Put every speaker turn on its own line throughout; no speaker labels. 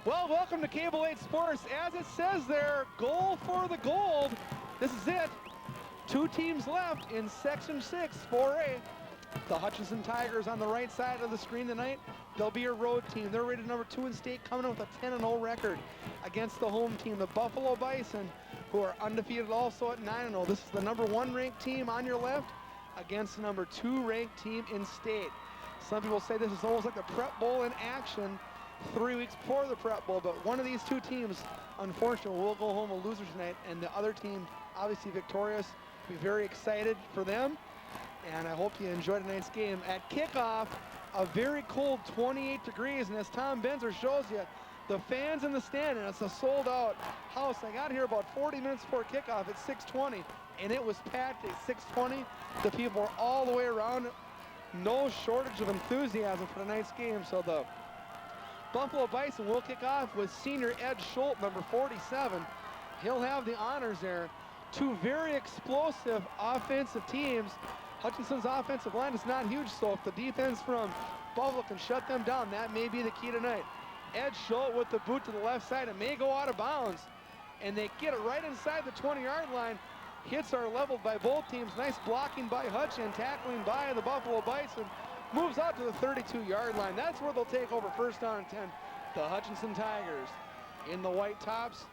Well, welcome to Cable 8 Sports. As it says there, goal for the gold. This is it. Two teams left in Section 6, 4A. The Hutchinson Tigers on the right side of the screen tonight. They'll be a road team. They're rated number 2 in state, coming in with a 10-0 record against the home team, the Buffalo Bison, who are undefeated also at 9-0. This is the number 1 ranked team on your left against the number 2 ranked team in state. Some people say this is almost like the Prep Bowl in action 3 weeks before the Prep Bowl, but one of these two teams, unfortunately, will go home a loser tonight, and the other team, obviously victorious. Be very excited for them, and I hope you enjoy tonight's game. At kickoff, a very cold 28 degrees, and as Tom Benzer shows you, the fans in the stand, and it's a sold-out house. I got here about 40 minutes before kickoff at 6:20, and it was packed at 6:20. The people were all the way around. No shortage of enthusiasm for tonight's game, so the Buffalo Bison will kick off with senior Ed Schultz, number 47. He'll have the honors there. Two very explosive offensive teams. Hutchinson's offensive line is not huge, so if the defense from Buffalo can shut them down, that may be the key tonight. Ed Schultz with the boot to the left side. It may go out of bounds, and they get it right inside the 20-yard line. Hits are leveled by both teams. Nice blocking by Hutchinson, tackling by the Buffalo Bison. Moves out to the 32-yard line. That's where they'll take over first down and 10. The Hutchinson Tigers in the white tops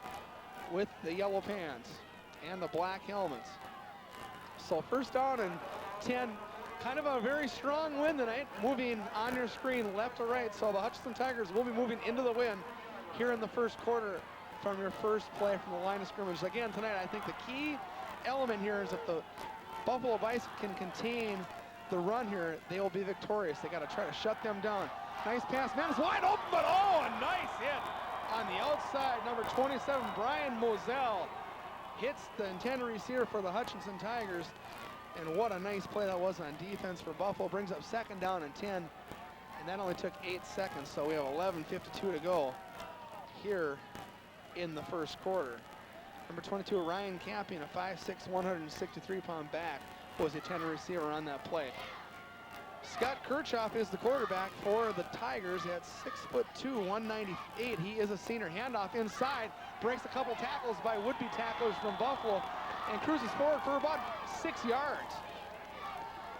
with the yellow pants and the black helmets. So first down and 10. Kind of a very strong win tonight, moving on your screen left to right. So the Hutchinson Tigers will be moving into the win here in the first quarter from your first play from the line of scrimmage. Again, tonight, I think the key element here is if the Buffalo Bison can contain the run here, they will be victorious. They got to try to shut them down. Nice pass, man, it's wide open, but oh, a nice hit on the outside. Number 27, Brian Moselle, hits the intended receiver for the Hutchinson Tigers. And what a nice play that was on defense for Buffalo. Brings up second down and 10. And that only took 8 seconds, so we have 11:52 to go here in the first quarter. Number 22, Ryan Capping, a 5'6", 163-pound back, was the intended receiver on that play. Scott Kirchhoff is the quarterback for the Tigers at 6'2", 198. He is a senior. Handoff inside, breaks a couple tackles by would-be tacklers from Buffalo, and cruises forward for about 6 yards.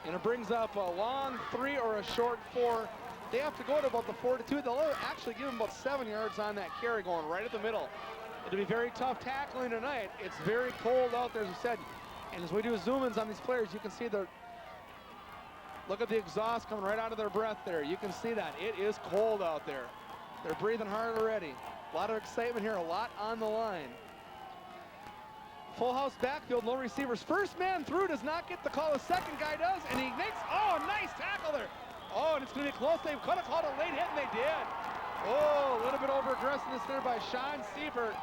And it brings up a long 3 or a short 4. They have to go to about the 42. They'll actually give them about 7 yards on that carry, going right at the middle. It'll be very tough tackling tonight. It's very cold out there, as we said. And as we do zoom-ins on these players, you can see look at the exhaust coming right out of their breath there. You can see that. It is cold out there. They're breathing hard already. A lot of excitement here, a lot on the line. Full house backfield, no receivers. First man through does not get the call. The second guy does, and he makes, oh, nice tackle there. Oh, and it's going to be close. They could have called a late hit, and they did. Oh, a little bit over aggressiveness there by Sean Siebert,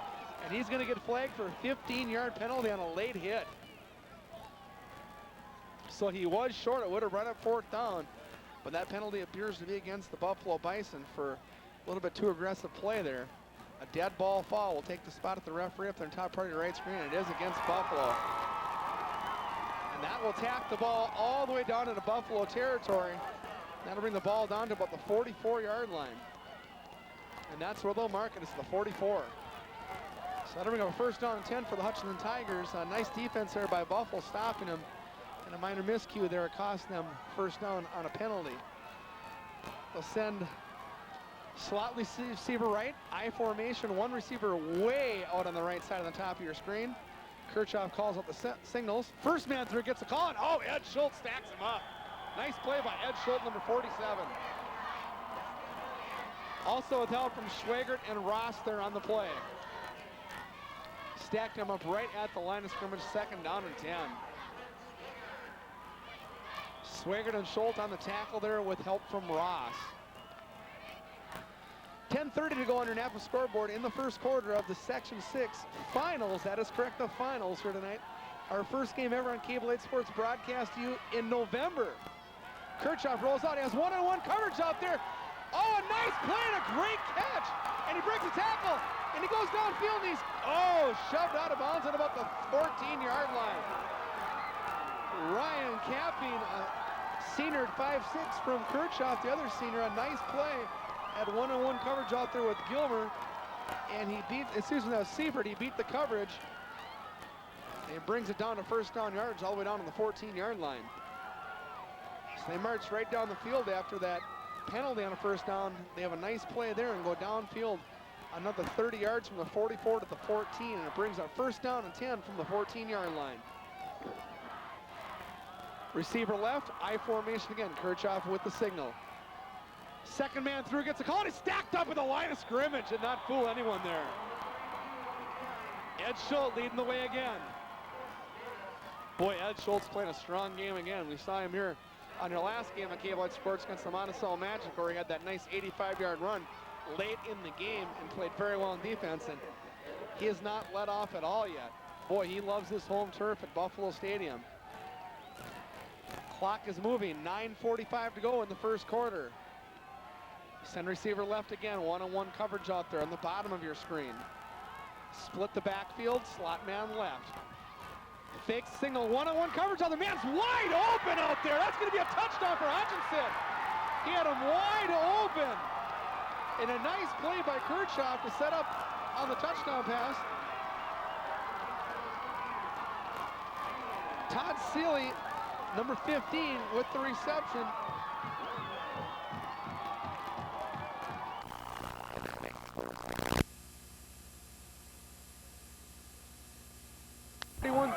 and he's going to get flagged for a 15-yard penalty on a late hit. So he was short. It would have run up fourth down, but that penalty appears to be against the Buffalo Bison for a little bit too aggressive play there. A dead ball foul will take the spot at the referee up there in top part of your right screen. It is against Buffalo. And that will tap the ball all the way down into Buffalo territory. That'll bring the ball down to about the 44-yard line. And that's where they'll mark it. It's the 44. So that'll bring up a first down and 10 for the Hutchinson Tigers. A nice defense there by Buffalo, stopping them. And a minor miscue there, costing them first down on a penalty. They'll send slot receiver right, I formation, one receiver way out on the right side of the top of your screen. Kirchhoff calls out the signals. First man through gets a call, and oh, Ed Schultz stacks him up. Nice play by Ed Schultz, number 47. Also with help from Schwagert and Ross there on the play. Stacked him up right at the line of scrimmage, second down and 10. Schwagert and Schultz on the tackle there with help from Ross. 10:30 to go on your Napa scoreboard in the first quarter of the Section 6 finals. That is correct, the finals here tonight. Our first game ever on Cable 8 Sports broadcast to you in November. Kirchhoff rolls out. He has one-on-one coverage out there. Oh, a nice play and a great catch. And he breaks a tackle. And he goes downfield and he's, shoved out of bounds at about the 14-yard line. Ryan Capping, senior at 5'6" from Kirchhoff, the other senior, a nice play. Had one-on-one coverage out there with Gilmer. And he beat, excuse me, that was Siebert. He beat the coverage. And brings it down to first down yards all the way down to the 14-yard line. So they march right down the field after that penalty on a first down. They have a nice play there and go downfield another 30 yards from the 44 to the 14, and it brings up first down and 10 from the 14-yard line. Receiver left, I formation again. Kirchhoff with the signal. Second man through, gets a call, and he's stacked up at the line of scrimmage and not fool anyone there. Ed Schultz leading the way again. Boy, Ed Schultz playing a strong game again. We saw him here on your last game at Cable Sports against the Monticello Magic, where he had that nice 85-yard run late in the game and played very well in defense, and he has not let off at all yet. Boy, he loves his home turf at Buffalo Stadium. Clock is moving, 9:45 to go in the first quarter. Send receiver left again, one-on-one coverage out there on the bottom of your screen. Split the backfield, slot man left. Fake single, one-on-one coverage on the man's wide open out there. That's going to be a touchdown for Hutchinson. He had him wide open. And a nice play by Kirchhoff to set up on the touchdown pass. Todd Seeley, number 15, with the reception.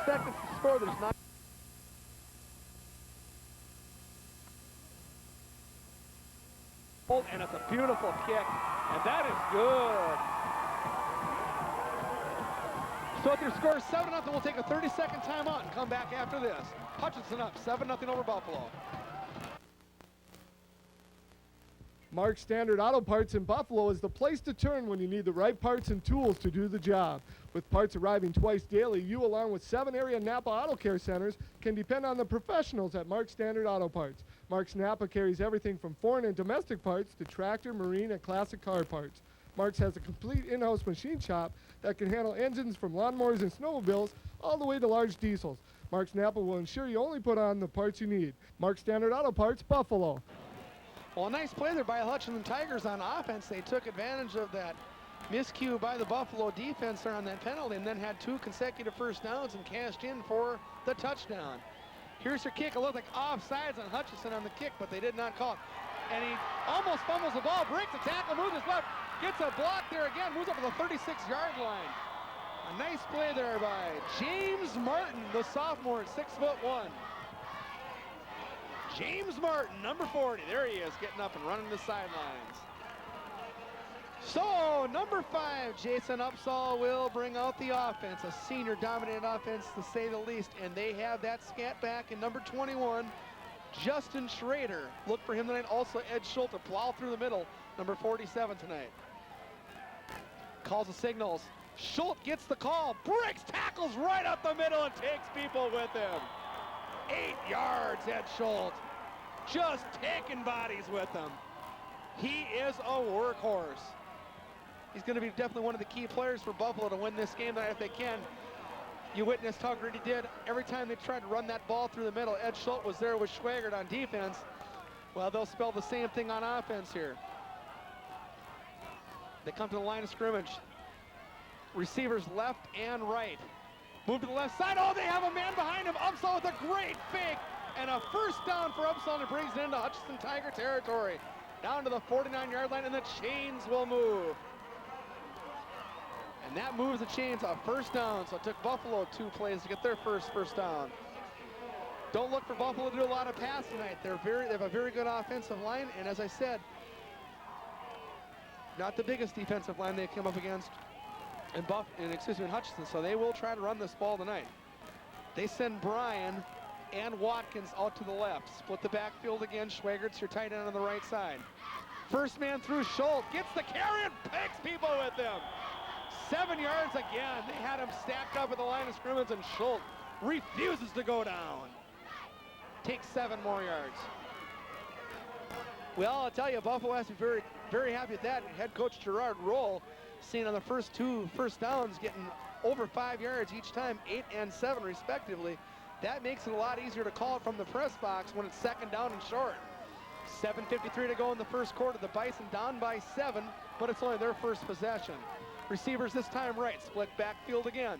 Seconds to score. There's not. And it's a beautiful kick, and that is good. So if your score is 7-0, we'll take a 30-second timeout and come back after this. Hutchinson up 7-0 over Buffalo.
Mark Standard Auto Parts in Buffalo is the place to turn when you need the right parts and tools to do the job. With parts arriving twice daily, you, along with 7 area Napa Auto Care Centers, can depend on the professionals at Mark Standard Auto Parts. Mark's Napa carries everything from foreign and domestic parts to tractor, marine, and classic car parts. Mark's has a complete in-house machine shop that can handle engines from lawnmowers and snowmobiles all the way to large diesels. Mark's Napa will ensure you only put on the parts you need. Mark Standard Auto Parts, Buffalo.
Well, a nice play there by the Hutchinson Tigers on offense. They took advantage of that miscue by the Buffalo defense there on that penalty, and then had 2 consecutive first downs and cashed in for the touchdown. Here's your kick. It looked like offsides on Hutchinson on the kick, but they did not call it. And he almost fumbles the ball, breaks a tackle, moves his left, gets a block there again, moves up to the 36-yard line. A nice play there by James Martin, the sophomore at 6'1". James Martin, number 40. There he is, getting up and running the sidelines. So, number 5, Jason Upsall will bring out the offense, a senior-dominated offense to say the least, and they have that scat back in number 21, Justin Schrader. Look for him tonight. Also, Ed Schultz to plow through the middle, number 47 tonight. Calls the signals. Schultz gets the call, breaks tackles right up the middle and takes people with him. 8 yards, Ed Schultz. Just taking bodies with him. He is a workhorse. He's going to be definitely one of the key players for Buffalo to win this game tonight if they can. You witnessed how great he did. Every time they tried to run that ball through the middle, Ed Schultz was there with Schwagert on defense. Well, they'll spell the same thing on offense here. They come to the line of scrimmage. Receivers left and right. Move to the left side. Oh, they have a man behind him. Upsall with a great fake. And a first down for Upsall, and brings it into Hutchinson Tiger territory. Down to the 49-yard line, and the chains will move. And that moves the chains off first down. So it took Buffalo 2 plays to get their first down. Don't look for Buffalo to do a lot of pass tonight. They have a very good offensive line, and as I said, not the biggest defensive line they come up against in Hutchinson, so they will try to run this ball tonight. They send Bryan and Watkins out to the left. Split the backfield again. Schwagert's your tight end on the right side. First man through, Schultz gets the carry and picks people with him. 7 yards again. They had him stacked up at the line of scrimmage, and Schultz refuses to go down. Takes 7 more yards. Well, I'll tell you, Buffalo has to be very, very happy with that. Head coach Gerard Roll, seeing on the first 2 first downs, getting over 5 yards each time, 8 and 7 respectively. That makes it a lot easier to call it from the press box when it's second down and short. 7:53 to go in the first quarter. The Bison down by 7, but it's only their first possession. Receivers this time right, split backfield again.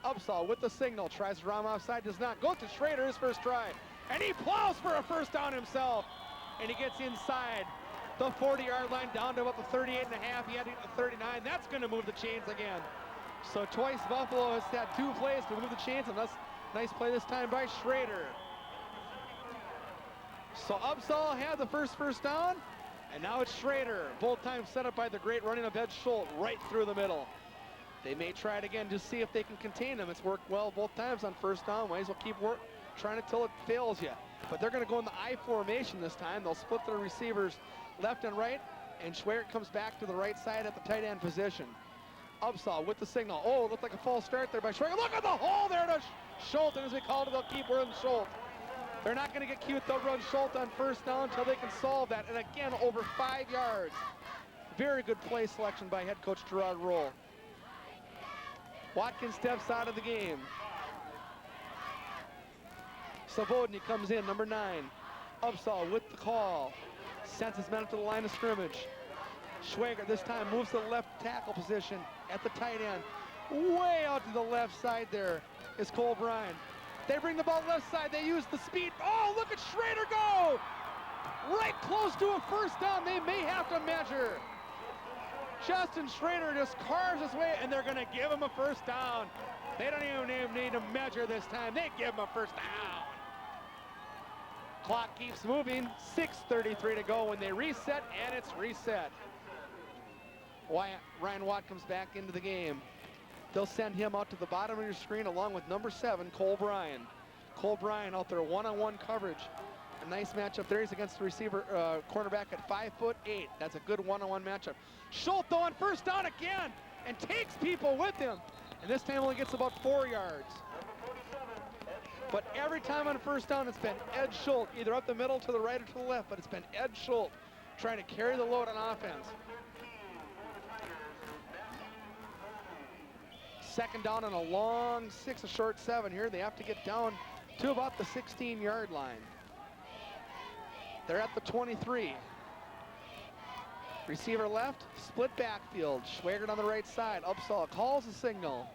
Upsall with the signal, tries to run offside, does not. Goes to Schrader, his first try. And he plows for a first down himself. And he gets inside the 40-yard line down to about the 38 and a half. He had to get to 39. That's going to move the chains again. So twice Buffalo has had 2 plays to move the chains, and that's a nice play this time by Schrader. So Upsall had the first down, and now it's Schrader. Both times set up by the great running of Ed Schultz right through the middle. They may try it again, just see if they can contain him. It's worked well both times on first down. Might as well keep trying it till it fails you. But they're going to go in the I formation this time. They'll split their receivers left and right, and Schwert comes back to the right side at the tight end position. Upsall with the signal. Oh, looked like a false start there by Schwert. Look at the hole there to Schultz, and as we called it, they'll keep running Schultz. They're not going to get cute. They'll run Schultz on first down until they can solve that. And again, over 5 yards. Very good play selection by head coach Gerard Roll. Watkins steps out of the game. Sabodny comes in, number 9. Upsall with the call. Sends his men up to the line of scrimmage. Schwager this time moves to the left tackle position at the tight end. Way out to the left side there is Cole Bryan. They bring the ball left side. They use the speed. Oh, look at Schrader go! Right close to a first down. They may have to measure. Justin Schrader just carves his way, and they're going to give him a first down. They don't even need to measure this time. They give him a first down. Clock keeps moving. 6:33 to go when they reset, and it's reset. Ryan Watt comes back into the game. They'll send him out to the bottom of your screen along with number 7, Cole Bryan. Cole Bryan out there one-on-one coverage. A nice matchup there. He's against the receiver, cornerback at 5'8". That's a good one-on-one matchup. Schultz though on first down again and takes people with him. And this time only gets about 4 yards. But every time on first down, it's been Ed Schultz, either up the middle to the right or to the left, but it's been Ed Schultz trying to carry the load on offense. Second down on a long 6, a short 7 here. They have to get down to about the 16-yard line. They're at the 23. Receiver left, split backfield. Schwagert on the right side. Upsall calls the signal.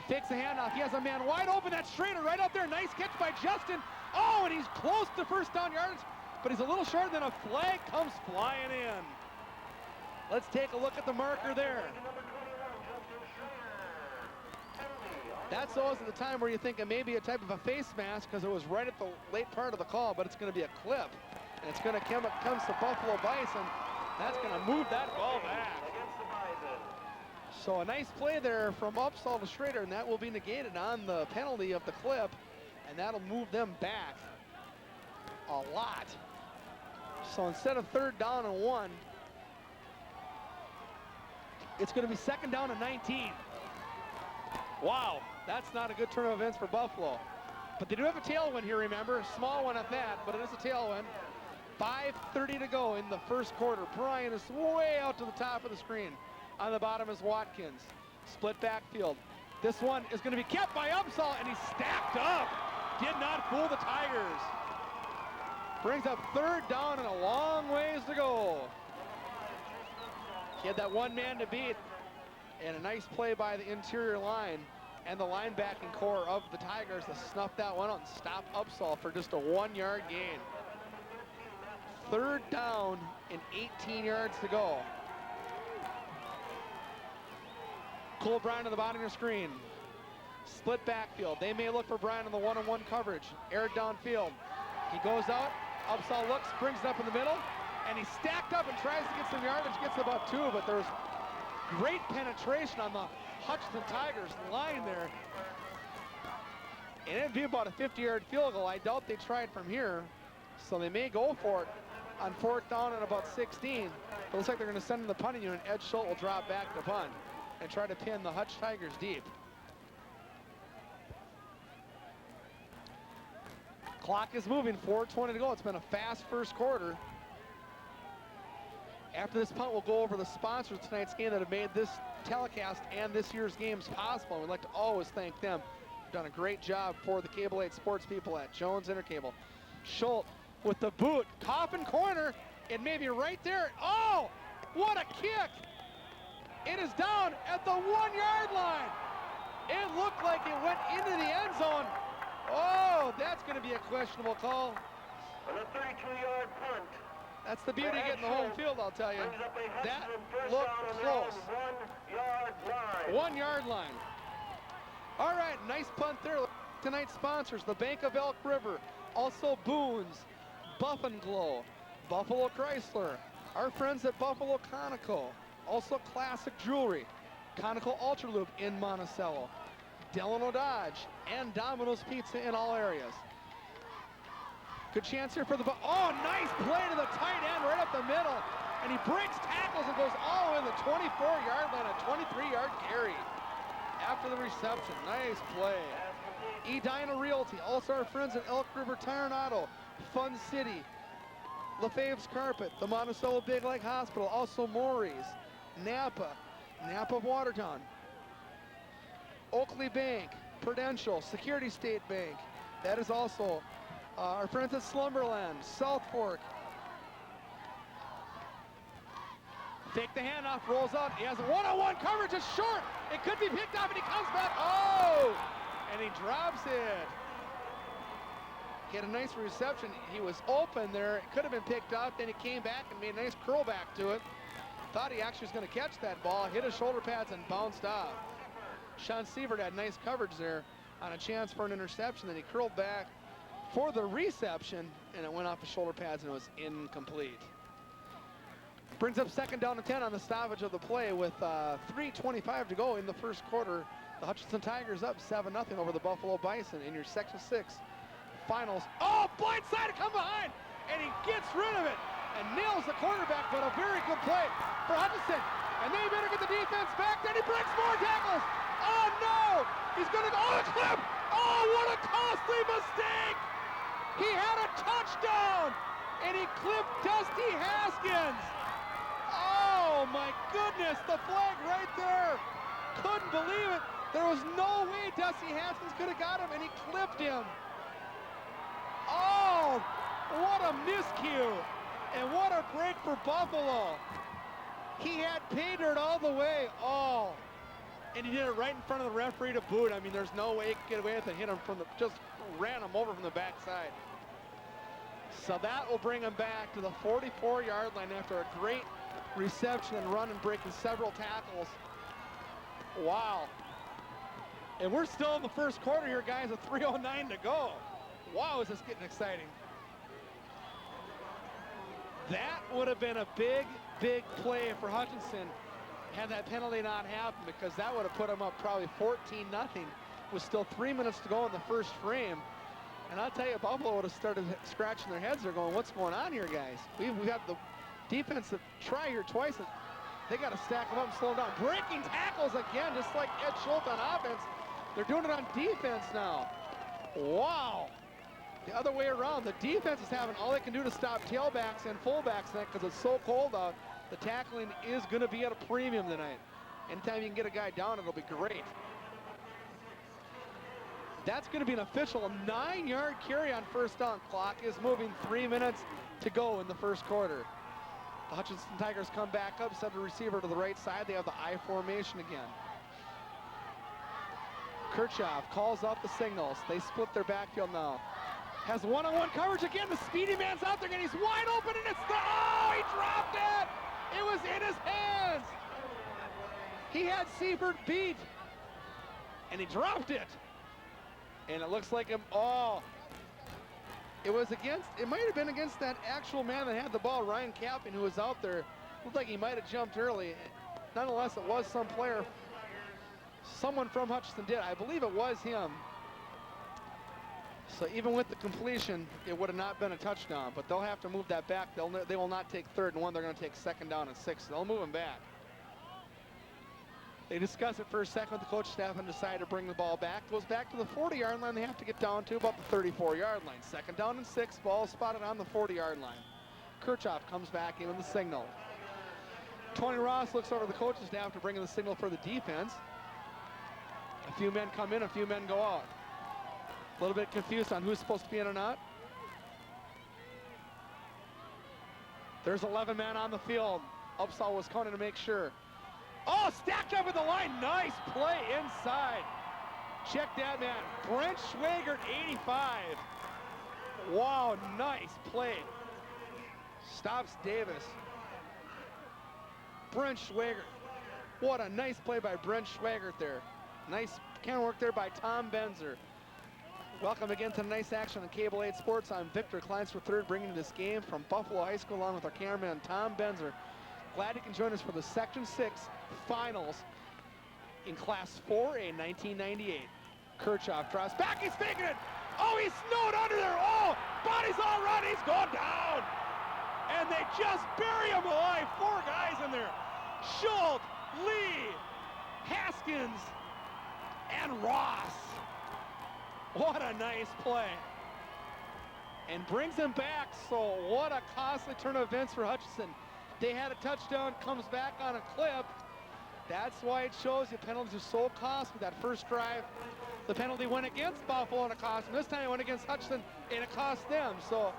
Takes the handoff. He has a man wide open. That's Schrader right out there. Nice catch by Justin. Oh, and he's close to first down yardage, but he's a little shorter than a flag comes flying in. Let's take a look at the marker there. That's always at the time where you think it may be a type of a face mask because it was right at the late part of the call, but it's going to be a clip. And it's going to come to Buffalo Bison. That's going to move that ball back. So a nice play there from Upsall to Schrader, and that will be negated on the penalty of the clip, and that'll move them back a lot. So instead of 3rd down and 1, it's going to be 2nd down and 19. Wow, that's not a good turn of events for Buffalo. But they do have a tailwind here, remember. Small one at that, but it is a tailwind. 5:30 to go in the first quarter. Bryan is way out to the top of the screen. On the bottom is Watkins. Split backfield. This one is going to be kept by Upsall, and he's stacked up. Did not fool the Tigers. Brings up 3rd down and a long ways to go. He had that one man to beat. And a nice play by the interior line and the linebacking core of the Tigers to snuff that one out and stop Upsall for just a 1-yard gain. 3rd down and 18 yards to go. Cole Bryan on the bottom of your screen. Split backfield. They may look for Bryan on the one-on-one coverage. Aired downfield. He goes out. Upsall looks, brings it up in the middle, and he's stacked up and tries to get some yardage. Gets about 2, but there's great penetration on the Hutchinson Tigers line there. And it'd be about a 50-yard field goal. I doubt they tried from here, so they may go for it on 4th down and about 16. It looks like they're going to send in the punting unit. Ed Schultz will drop back to punt and try to pin the Hutch Tigers deep. Clock is moving, 4:20 to go. It's been a fast first quarter. After this punt, we'll go over the sponsors of tonight's game that have made this telecast and this year's games possible. We'd like to always thank them. They've done a great job for the Cable 8 sports people at Jones Intercable. Schultz with the boot. Coffin corner. It may be right there. Oh, what a kick. It is down at the 1-yard line. It looked like it went into the end zone. Oh, that's going to be a questionable call.
On a 32-yard punt.
That's the beauty of getting the home field, I'll tell you. That looked close.
1-yard line.
1-yard line. All right, nice punt there. Tonight's sponsors, the Bank of Elk River, also Boone's, Buff and Glow, Buffalo Chrysler, our friends at Buffalo Conoco, also Classic Jewelry, Conoco Ultra Loop in Monticello, Delano Dodge, and Domino's Pizza in all areas. Good chance here for the, oh, nice play to the tight end right up the middle. And he breaks tackles and goes all the way to the 24-yard line, a 23-yard carry after the reception. Nice play. Edina Realty, also our friends at Elk River Tire and Auto, Fun City, LaFave's Carpet, the Monticello Big Lake Hospital, also Maury's, Napa of Watertown, Oakley Bank, Prudential, Security State Bank. That is also our friends at Slumberland, South Fork. Take the handoff, rolls out. He has a one-on-one coverage, it's short. It could be picked up, and he comes back. Oh! And he drops it. He had a nice reception. He was open there. It could have been picked up. Then he came back and made a nice curl back to it. Thought he actually was going to catch that ball. Hit his shoulder pads and bounced off. Sean Sievert had nice coverage there on a chance for an interception. Then he curled back for the reception, and it went off his shoulder pads, and it was incomplete. Brings up 2nd down and 10 on the stoppage of the play with 3:25 to go in the first quarter. The Hutchinson Tigers up 7-0 over the Buffalo Bison in your Section 6 finals. Oh, blindside to come behind, and he gets rid of it and nails the quarterback, but a very good play for Hutchinson. And they better get the defense back, then he breaks more tackles. Oh no, he's gonna go, oh, the clip. Oh, what a costly mistake. He had a touchdown, and he clipped Dusty Haskins. Oh my goodness, the flag right there. Couldn't believe it. There was no way Dusty Haskins could have got him, and he clipped him. Oh, what a miscue. And what a break for Buffalo. He had pay dirt all the way. Oh, and he did it right in front of the referee to boot. I mean, there's no way he could get away with it. Hit him from the, just ran him over from the backside. So that will bring him back to the 44-yard line after a great reception and run and breaking several tackles. Wow. And we're still in the first quarter here, guys, with 3:09 to go. Wow, is this getting exciting. That would have been a big, big play for Hutchinson had that penalty not happened, because that would have put them up probably 14-0 with still 3 minutes to go in the first frame. And I'll tell you, Buffalo would have started scratching their heads. They're going, what's going on here, guys? We've got the defense that try here twice. And they got to stack them up and slow them down. Breaking tackles again, just like Ed Schultz on offense. They're doing it on defense now. Wow. The other way around. The defense is having all they can do to stop tailbacks and fullbacks tonight because it's so cold out. The tackling is going to be at a premium tonight. Anytime you can get a guy down, it'll be great. That's going to be an official 9-yard carry on first down. Clock is moving, 3 minutes to go in the first quarter. The Hutchinson Tigers come back up, send the receiver to the right side. They have the I formation again. Kirchhoff calls out the signals. They split their backfield now. Has one-on-one coverage again. The speedy man's out there again. He's wide open, and it's the, oh, he dropped it. It was in his hands. He had Sievert beat, and he dropped it. And it looks like him, oh, it was against, it might have been against that actual man that had the ball, Ryan Capping, who was out there. Looked like he might have jumped early. Nonetheless, it was some player, someone from Hutchinson did. I believe it was him. So even with the completion, it would have not been a touchdown, but they'll have to move that back. They will not take 3rd and 1. They're going to take 2nd down and 6. They'll move him back. They discuss it for a second with the coach staff and decide to bring the ball back. Goes back to the 40-yard line. They have to get down to about the 34-yard line. 2nd down and 6. Ball spotted on the 40-yard line. Kirchhoff comes back in with the signal. Tony Ross looks over the coaching staff to bring in the signal for the defense. A few men come in, a few men go out. A little bit confused on who's supposed to be in or not. There's 11 men on the field. Upsaw was counting to make sure. Oh, stacked up at the line. Nice play inside. Check that man. Brent Schwagert, 85. Wow, nice play. Stops Davis. Brent Schwagert. What a nice play by Brent Schwagert there. Nice counter work there by Tom Benzer. Welcome again to nice action on Cable 8 Sports. I'm Victor Kleinstra III, bringing you this game from Buffalo High School along with our cameraman Tom Benzer. Glad you can join us for the Section 6 finals in Class 4A 1998. Kirchhoff draws back, he's faking it. Oh, he's snowed under there. Oh, body's all right, he's going down. And they just bury him alive. 4 guys in there. Schultz, Lee, Haskins, and Ross. What a nice play. And brings him back, so what a costly turn of events for Hutchinson. They had a touchdown, comes back on a clip. That's why it shows you penalties are so costly. That first drive, the penalty went against Buffalo and it cost them. This time it went against Hutchinson and it cost them. So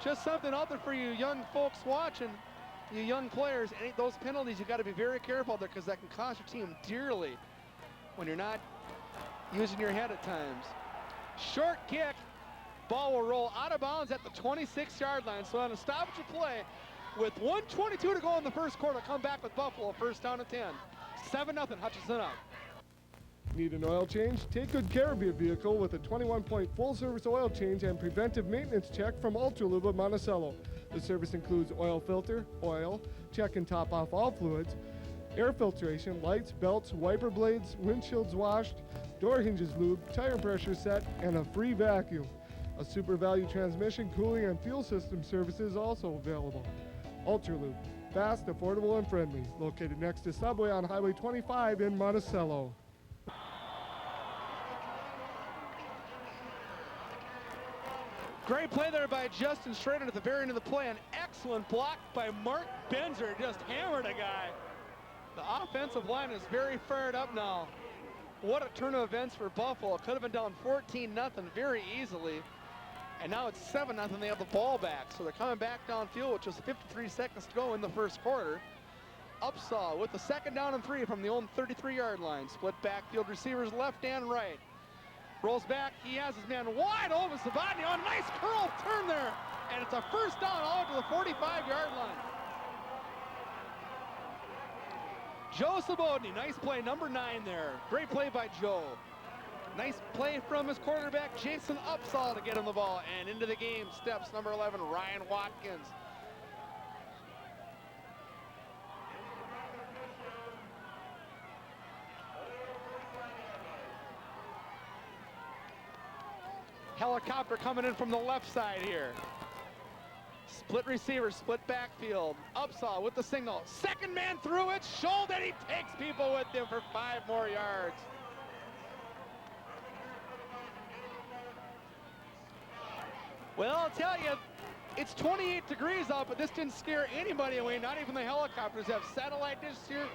just something out there for you young folks watching, you young players. Any those penalties, you got to be very careful there because that can cost your team dearly when you're not using your head at times. Short kick, ball will roll out of bounds at the 26-yard line. So on a stoppage of play, with 1:22 to go in the first quarter, come back with Buffalo, first down and 10. 7-0, Hutchinson up.
Need an oil change? Take good care of your vehicle with a 21-point full-service oil change and preventive maintenance check from Ultralube of Monticello. The service includes oil filter, oil, check and top off all fluids, air filtration, lights, belts, wiper blades, windshields washed, door hinges lubed, tire pressure set, and a free vacuum. A super value transmission, cooling, and fuel system service is also available. Ultralube, fast, affordable, and friendly. Located next to Subway on Highway 25 in Monticello.
Great play there by Justin Schrader at the very end of the play. An excellent block by Mark Benzer. Just hammered a guy. The offensive line is very fired up now. What a turn of events for Buffalo. Could have been down 14-0 very easily. And now it's 7-0. They have the ball back. So they're coming back downfield with just 53 seconds to go in the first quarter. Upsaw with the second down and 3 from the own 33-yard line. Split backfield receivers left and right. Rolls back, he has his man wide open. Sabotny on a nice curl turn there. And it's a first down all to the 45-yard line. Joe Sabotny, nice play, number 9 there. Great play by Joe. Nice play from his quarterback, Jason Upsaw, to get him the ball. And into the game steps number 11, Ryan Watkins. Helicopter coming in from the left side here. Split receiver, split backfield. Upsaw with the signal. Second man through it. Schultz, and he takes people with him for 5 more yards. Well, I'll tell you, it's 28 degrees out, but this didn't scare anybody away, not even the helicopters. Have satellite dishes here,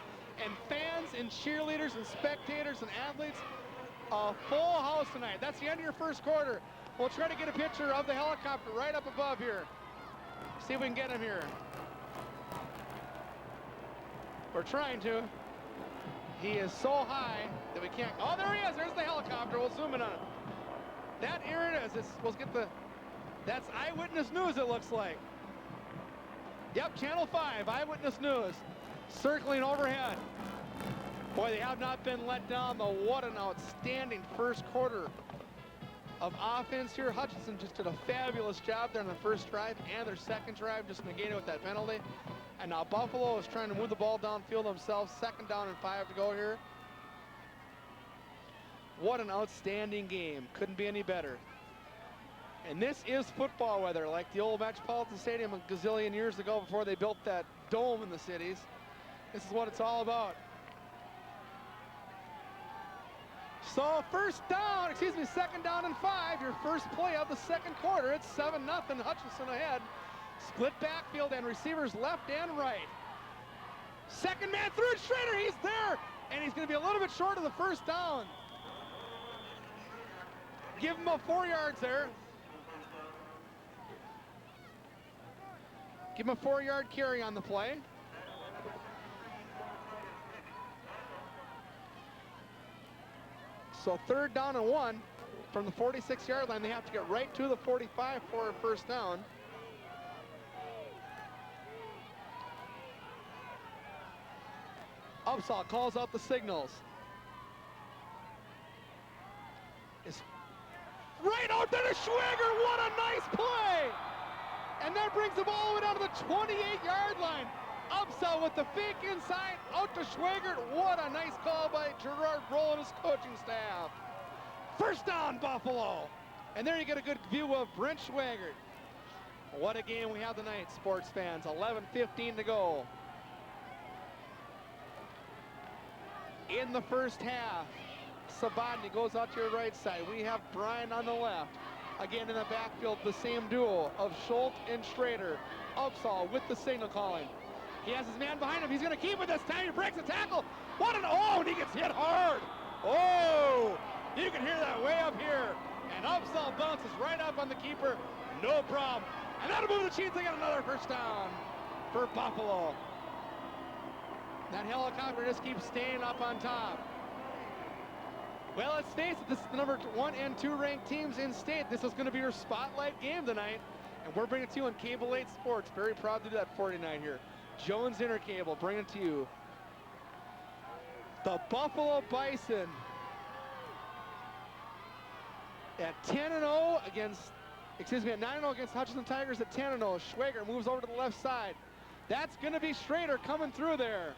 and fans and cheerleaders and spectators and athletes. A full house tonight. That's the end of your first quarter. We'll try to get a picture of the helicopter right up above here. See if we can get him here. We're trying to. He is so high that we can't. Oh, there he is. There's the helicopter. We'll zoom in on it. That, here it is. We'll get the. That's Eyewitness News, it looks like. Yep, Channel 5, Eyewitness News. Circling overhead. Boy, they have not been let down, though. What an outstanding first quarter of offense here. Hutchinson just did a fabulous job there in the first drive, and their second drive just negated with that penalty. And now Buffalo is trying to move the ball downfield themselves. Second down and 5 to go here. What an outstanding game. Couldn't be any better. And this is football weather, like the old Metropolitan Stadium a gazillion years ago before they built that dome in the cities. This is what it's all about. So second down and 5, your first play of the second quarter. It's 7-0, Hutchinson ahead. Split backfield and receivers left and right. Second man through it, Schrader, he's there, and he's gonna be a little bit short of the first down. Give him a 4 yards there. Give him a 4-yard carry on the play. So 3rd down and 1 from the 46-yard line. They have to get right to the 45 for a first down. Upsall calls out the signals. It's right out there to Schwager. What a nice play! And that brings the ball all the way down to the 28-yard line. Upsell with the fake inside, out to Schwager. What a nice call by Gerard Broll and his coaching staff. First down, Buffalo. And there you get a good view of Brent Schwager. What a game we have tonight, sports fans. 11:15 to go. In the first half, Sabodny goes out to your right side. We have Bryan on the left. Again in the backfield, the same duo of Schultz and Schrader. Upsall with the signal calling. He has his man behind him. He's going to keep it this time. He breaks the tackle. What an, and he gets hit hard. Oh, you can hear that way up here. And Upsall bounces right up on the keeper. No problem. And that'll move the Chiefs. They got another first down for Buffalo. That helicopter just keeps staying up on top. Well, let's face it, this is the number 1 and 2 ranked teams in state. This is going to be your spotlight game tonight. And we're bringing it to you on Cable 8 Sports. Very proud to do that 49 here. Jones Intercable, bringing it to you. The Buffalo Bison at 10-0 against, at 9-0 against Hutchinson Tigers at 10-0. Schwager moves over to the left side. That's going to be Schrader coming through there.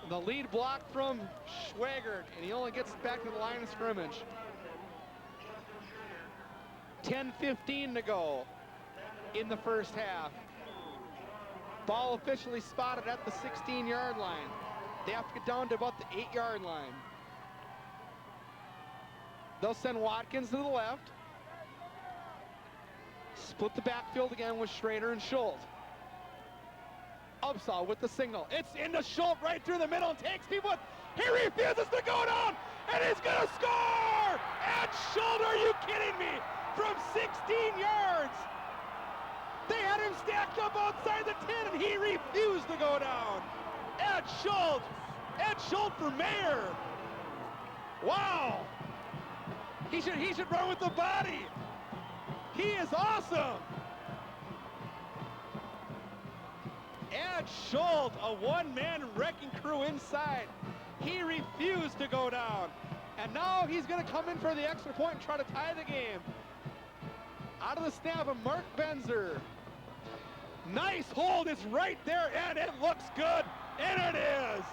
The lead block from Schwager, and he only gets back to the line of scrimmage. 10:15 to go in the first half. Ball officially spotted at the 16-yard line. They have to get down to about the 8-yard line. They'll send Watkins to the left. Split the backfield again with Schrader and Schultz. Upsall with the signal. It's into Schultz right through the middle and takes people. He refuses to go down, and he's going to score! Ed Schultz, are you kidding me? From 16 yards. They had him stacked up outside the 10, and he refused to go down. Ed Schultz. Ed Schultz for mayor. Wow. He should run with the body. He is awesome. Ed Schultz, a one-man wrecking crew inside. He refused to go down. And now he's going to come in for the extra point and try to tie the game. Out of the snap of Mark Benzer. Nice hold, it's right there, and it looks good, and it is.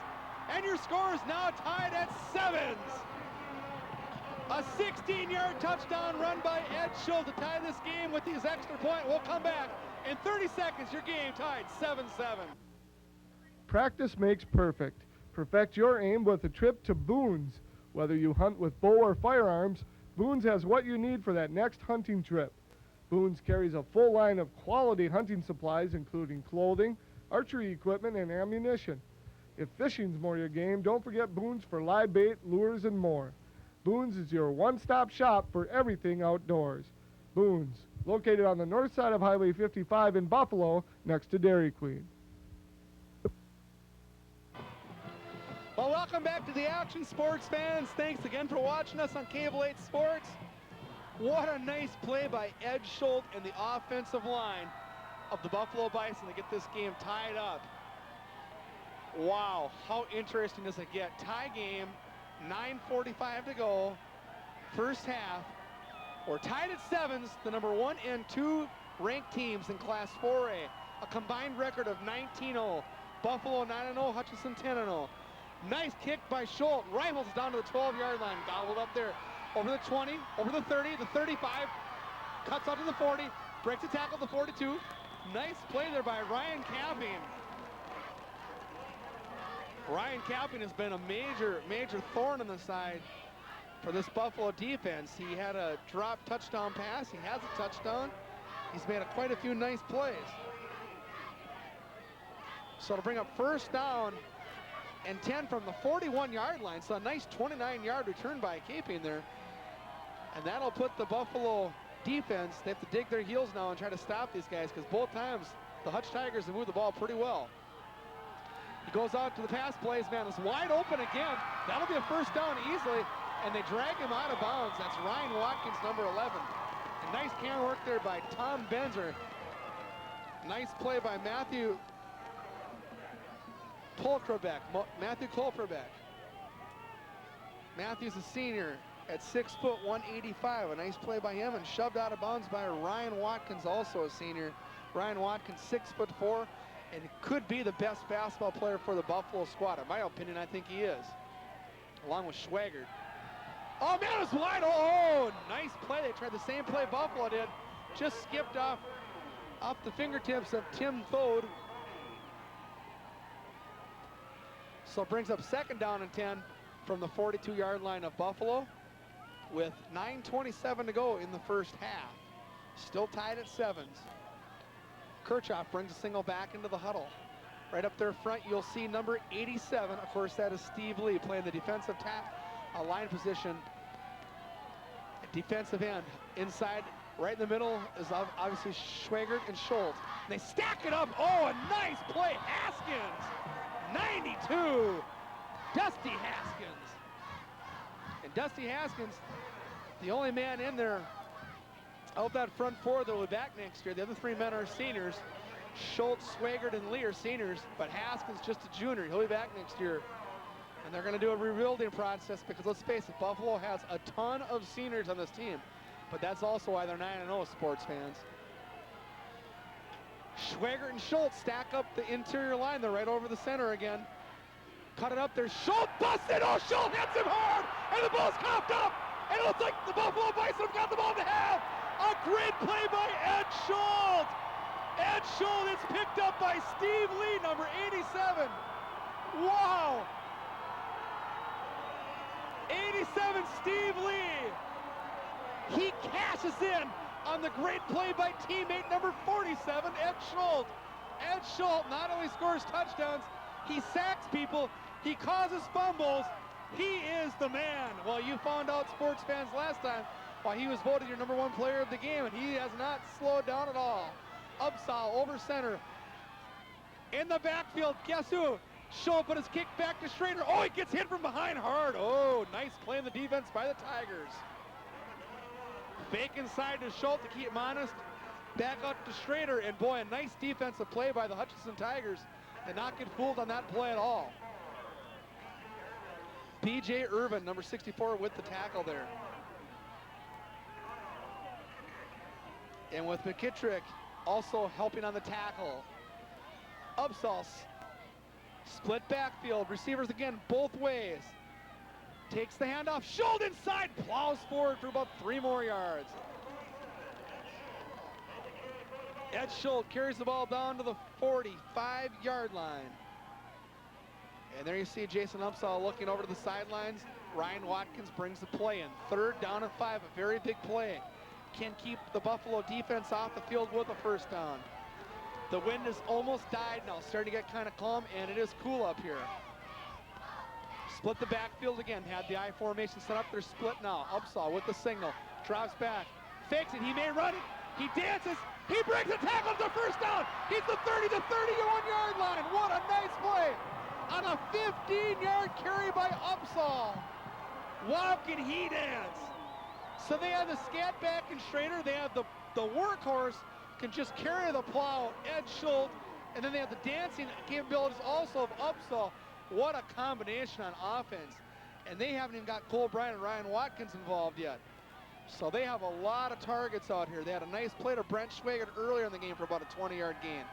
And your score is now tied at 7s. A 16-yard touchdown run by Ed Schultz to tie this game with his extra point. We'll come back. In 30 seconds, your game tied 7-7.
Practice makes perfect. Perfect your aim with a trip to Boone's. Whether you hunt with bow or firearms, Boone's has what you need for that next hunting trip. Boone's carries a full line of quality hunting supplies, including clothing, archery equipment, and ammunition. If fishing's more your game, don't forget Boone's for live bait, lures, and more. Boone's is your one-stop shop for everything outdoors. Boone's, located on the north side of Highway 55 in Buffalo, next to Dairy Queen.
Well, welcome back to the action, sports fans. Thanks again for watching us on Cable 8 Sports. What a nice play by Ed Schultz and the offensive line of the Buffalo Bison to get this game tied up. Wow, how interesting does it get? Tie game, 9:45 to go, first half. We're tied at 7s, the number 1 and 2 ranked teams in Class 4A. A combined record of 19-0. Buffalo 9-0, Hutchinson 10-0. Nice kick by Schultz. Rifles down to the 12-yard line. Gobbled up there. Over the 20, over the 30, the 35. Cuts out to the 40. Breaks a tackle to the 42. Nice play there by Ryan Capping. Ryan Capping has been a major thorn in the side for this Buffalo defense. He had a drop touchdown pass. He has a touchdown. He's made quite a few nice plays. So to bring up first down and 10 from the 41-yard line. So a nice 29-yard return by Caping there. And that'll put the Buffalo defense, they have to dig their heels now and try to stop these guys, because both times The Hutch Tigers have moved the ball pretty well. He goes out to the pass plays, man, is wide open again. That'll be a first down easily, and they drag him out of bounds. That's Ryan Watkins, number 11. And nice camera work there by Tom Benzer. Nice play by Matthew Kolkerbeck. Matthew Kolkerbeck. Matthew's a senior at 6 foot 185. A nice play by him, and shoved out of bounds by Ryan Watkins, also a senior. Ryan Watkins, 6 foot 4, and could be the best basketball player for the Buffalo squad. In my opinion, I think he is, along with Schwagert. Oh man, it was wide. Oh, nice play. They tried the same play Buffalo did. Just skipped off the fingertips of Tim Thode. So it brings up second down and 10 from the 42-yard line of Buffalo with 9:27 to go in the first half. Still tied at 7s. Kirchhoff brings a single back into the huddle. Right up there front, you'll see number 87. Of course, that is Steve Lee playing the defensive line position. Defensive end. Inside, right in the middle, is obviously Schwagert and Schultz. They stack it up. Oh, a nice play. Haskins, 92. Dusty Haskins. And Dusty Haskins, the only man in there out that front four that will be back next year. The other 3 men are seniors. Schultz, Schwagert, and Lee are seniors, but Haskins just a junior. He'll be back next year. And they're going to do a rebuilding process because, let's face it, Buffalo has a ton of seniors on this team. But that's also why they're 9-0, sports fans. Schwagert and Schultz stack up the interior line. They're right over the center again. Cut it up there. Schultz busted. Oh, Schultz hits him hard. And the ball's coughed up. And it looks like the Buffalo Bison have got the ball to half. A great play by Ed Schultz. Ed Schultz is picked up by Steve Lee, number 87. Wow. 87, Steve Lee. He cashes in on the great play by teammate number 47, Ed Schultz. Ed Schultz not only scores touchdowns, he sacks people, he causes fumbles. He is the man. Well, you found out, sports fans, last time why he was voted your number 1 player of the game, and he has not slowed down at all. Upsahl over center. In the backfield, guess who? Schultz put his kick back to Schrader. Oh, he gets hit from behind hard. Oh, nice play in the defense by the Tigers. Fake inside to Schultz to keep him honest. Back out to Schrader, and boy, a nice defensive play by the Hutchinson Tigers and not get fooled on that play at all. B.J. Irvin, number 64, with the tackle there. And with McKittrick also helping on the tackle. Upsahl, split backfield, receivers again both ways. Takes the handoff, Schultz inside, plows forward for about 3 more yards. Ed Schultz carries the ball down to the 45-yard line. And there you see Jason Upsahl looking over to the sidelines. Ryan Watkins brings the play in. 3rd down and 5, a very big play. Can keep the Buffalo defense off the field with a first down. The wind has almost died now, starting to get kind of calm, and it is cool up here. Split the backfield again, had the I formation set up, they're split now. Upsahl with the signal, drops back, fakes it, he may run it, he dances, he breaks a tackle to first down. He's the 30 to 31-yard line. What a nice play on a 15-yard carry by Upsahl. Wow, can he dance? So they have the scat back and Schrader, they have the workhorse, can just carry the plow, Ed Schultz, and then they have the dancing capabilities also of Upsahl. What a combination on offense. And they haven't even got Cole Bryant and Ryan Watkins involved yet. So they have a lot of targets out here. They had a nice play to Brent Schwagert earlier in the game for about a 20-yard gain.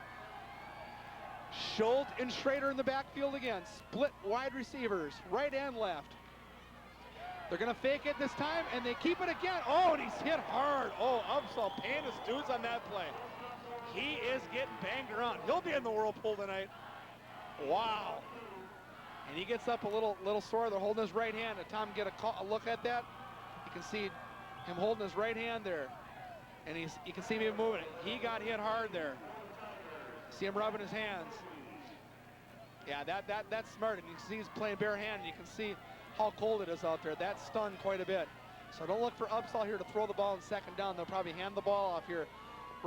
Schultz and Schrader in the backfield again. Split wide receivers, right and left. They're going to fake it this time, and they keep it again. Oh, and he's hit hard. Oh, Upsahl paying his dues on that play. He is getting banged around. He'll be in the whirlpool tonight. Wow. And he gets up a little sore. They're holding his right hand. If Tom get a look at that, you can see him holding his right hand there. And you can see him moving it. He got hit hard there. See him rubbing his hands. Yeah, that's smart. And you can see he's playing bare hand. And you can see how cold it is out there. That stung quite a bit. So don't look for Upsahl here to throw the ball in 2nd down. They'll probably hand the ball off here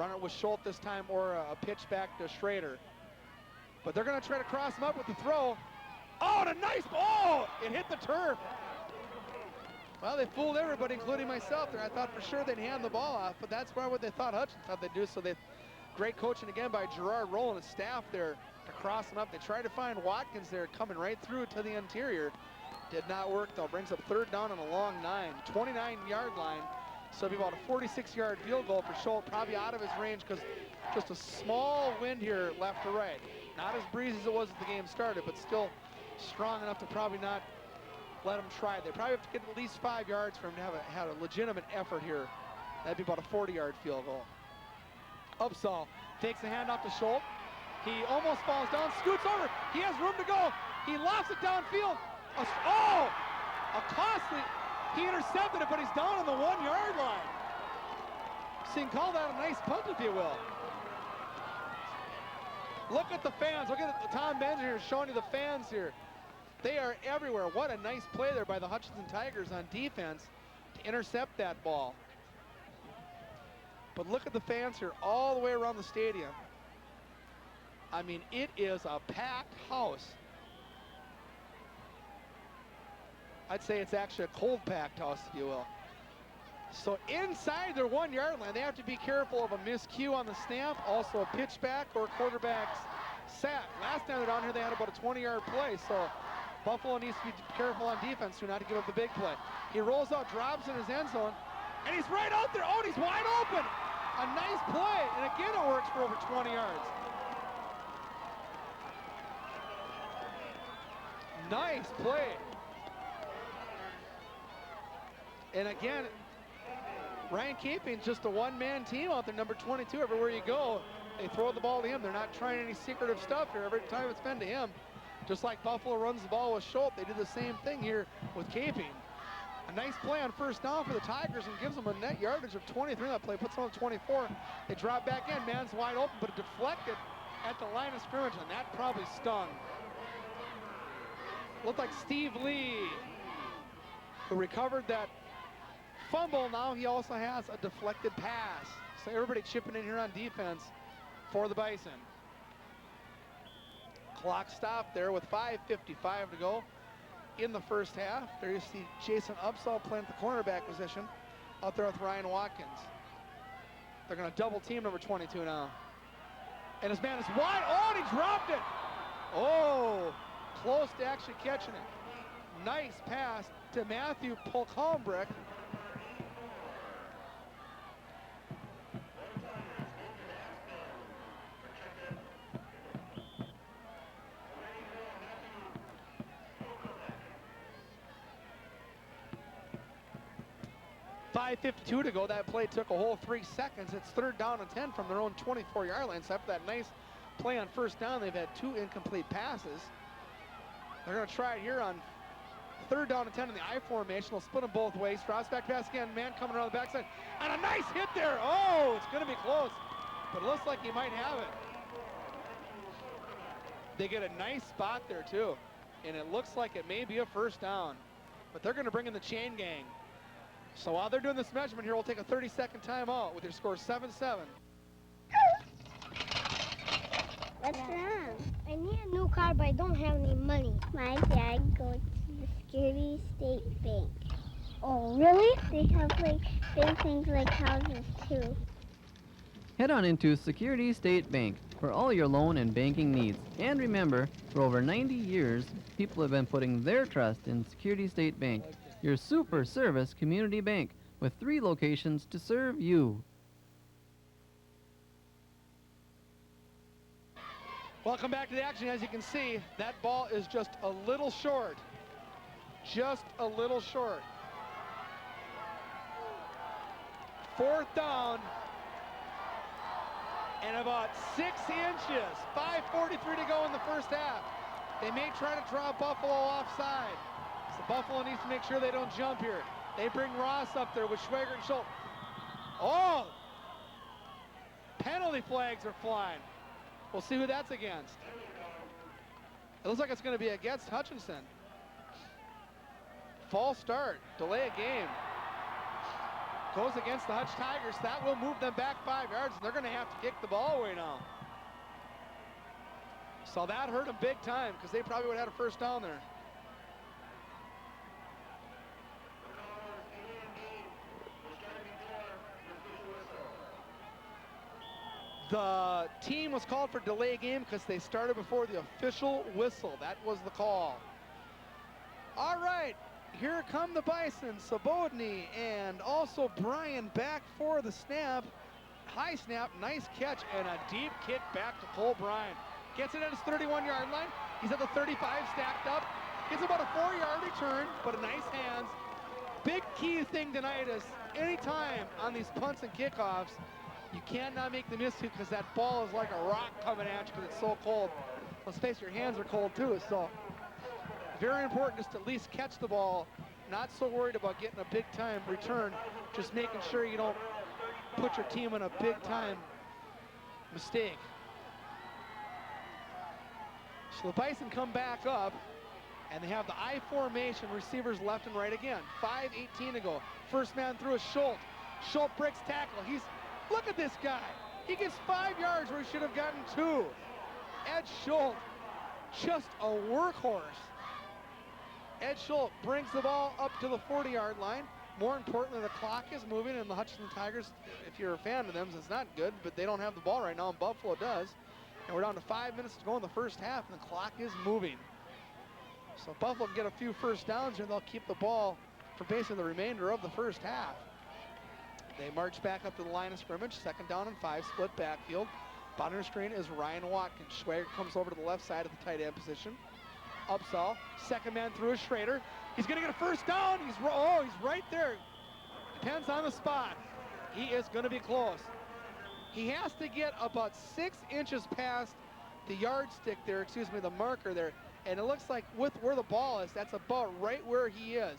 run it with Schultz this time or a pitch back to Schrader. But they're going to try to cross him up with the throw. Oh, and a nice ball! It hit the turf. Well, they fooled everybody, including myself there. I thought for sure they'd hand the ball off, but that's probably what they thought Hutchinson thought they'd do. So great coaching again by Gerard Roll and his staff there to cross him up. They tried to find Watkins there, coming right through to the interior. Did not work though. Brings up third down and a long 29-yard line. So it'll be about a 46-yard field goal for Schultz, probably out of his range because just a small wind here left to right. Not as breezy as it was as the game started, but still strong enough to probably not let him try. They probably have to get at least 5 yards for him to have a legitimate effort here. That'd be about a 40-yard field goal. Upsall takes the handoff to Schultz. He almost falls down, scoots over. He has room to go. He lofts it downfield. A costly. He intercepted it, but he's down on the 1-yard line. So you can call that a nice punt, if you will. Look at the fans. Look at Tom Benjamin here showing you the fans here. They are everywhere. What a nice play there by the Hutchinson Tigers on defense to intercept that ball. But look at the fans here all the way around the stadium. I mean, it is a packed house. I'd say it's actually a cold packed house, if you will. So inside their 1-yard line, they have to be careful of a miscue on the snap, also a pitch back or quarterback's sack. Last time they're down here, they had about a 20-yard play, so Buffalo needs to be careful on defense to not to give up the big play. He rolls out, drops in his end zone, and he's right out there. Oh, and he's wide open. A nice play, and again it works for over 20 yards. Nice play. And again, Ryan Caping's just a one-man team out there, number 22. Everywhere you go, they throw the ball to him. They're not trying any secretive stuff here. Every time it's been to him. Just like Buffalo runs the ball with Schultz, they do the same thing here with Caping. A nice play on first down for the Tigers and gives them a net yardage of 23. That play puts them on 24. They drop back in. Man's wide open, but deflected at the line of scrimmage, and that probably stung. Looked like Steve Lee, who recovered that fumble. Now he also has a deflected pass. So everybody chipping in here on defense for the Bison. Clock stopped there with 5:55 to go in the first half. There you see Jason Upsall playing at the cornerback position out there with Ryan Watkins. They're going to double team number 22 now. And his man is wide. Oh, and he dropped it. Oh, close to actually catching it. Nice pass to Matthew Polkombrick. .552 to go. That play took a whole 3 seconds. It's third down and 10 from their own 24-yard line. So after that nice play on first down, they've had 2 incomplete passes. They're going to try it here on third down and 10 in the I formation. They'll split them both ways. Drops back pass again. Man coming around the backside. And a nice hit there. Oh, it's going to be close. But it looks like he might have it. They get a nice spot there, too. And it looks like it may be a first down. But they're going to bring in the chain gang. So while they're doing this measurement here, we'll take a 30-second timeout with your score 7-7.
What's wrong? I need a new car, but I don't have any money. My dad goes to the Security State Bank. Oh, really? They have, like, big things like houses, too.
Head on into Security State Bank for all your loan and banking needs. And remember, for over 90 years, people have been putting their trust in Security State Bank, your super service community bank with 3 locations to serve you.
Welcome back to the action. As you can see, that ball is just a little short. Just a little short. 4th down and about 6 inches. 5:43 to go in the first half. They may try to draw Buffalo offside. So Buffalo needs to make sure they don't jump here. They bring Ross up there with Schwager and Schultz. Oh! Penalty flags are flying. We'll see who that's against. It looks like it's going to be against Hutchinson. False start. Delay a game. Goes against the Hutch Tigers. That will move them back 5 yards, and they're going to have to kick the ball away now. So that hurt them big time because they probably would have had a first down there. The team was called for delay game because they started before the official whistle. That was the call. All right, here come the Bison. Sabodny and also Brian back for the snap. High snap, nice catch, and a deep kick back to Cole Bryan. Gets it at his 31-yard line. He's at the 35 stacked up. Gets about a 4-yard return, but a nice hands. Big key thing tonight is anytime on these punts and kickoffs, you cannot make the miscue because that ball is like a rock coming at you because it's so cold. Let's face it, your hands are cold too, so very important just to at least catch the ball. Not so worried about getting a big-time return, just making sure you don't put your team in a big-time mistake. So the Bison come back up, and they have the I formation, receivers left and right again. 5:18 to go. First man through is Schultz. Schultz breaks tackle. Look at this guy. He gets 5 yards where he should have gotten 2. Ed Schultz, just a workhorse. Ed Schultz brings the ball up to the 40-yard line. More importantly, the clock is moving, and the Hutchinson Tigers, if you're a fan of them, it's not good, but they don't have the ball right now, and Buffalo does. And we're down to 5 minutes to go in the first half, and the clock is moving. So if Buffalo can get a few first downs here, they'll keep the ball for basically the remainder of the first half. They march back up to the line of scrimmage, 2nd down and 5, split backfield. Bottom of the screen is Ryan Watkins. Schwager comes over to the left side of the tight end position. Upsaw, second man through is Schrader. He's gonna get a first down. He's right there. Depends on the spot. He is gonna be close. He has to get about 6 inches past the yardstick there, the marker there. And it looks like with where the ball is, that's about right where he is.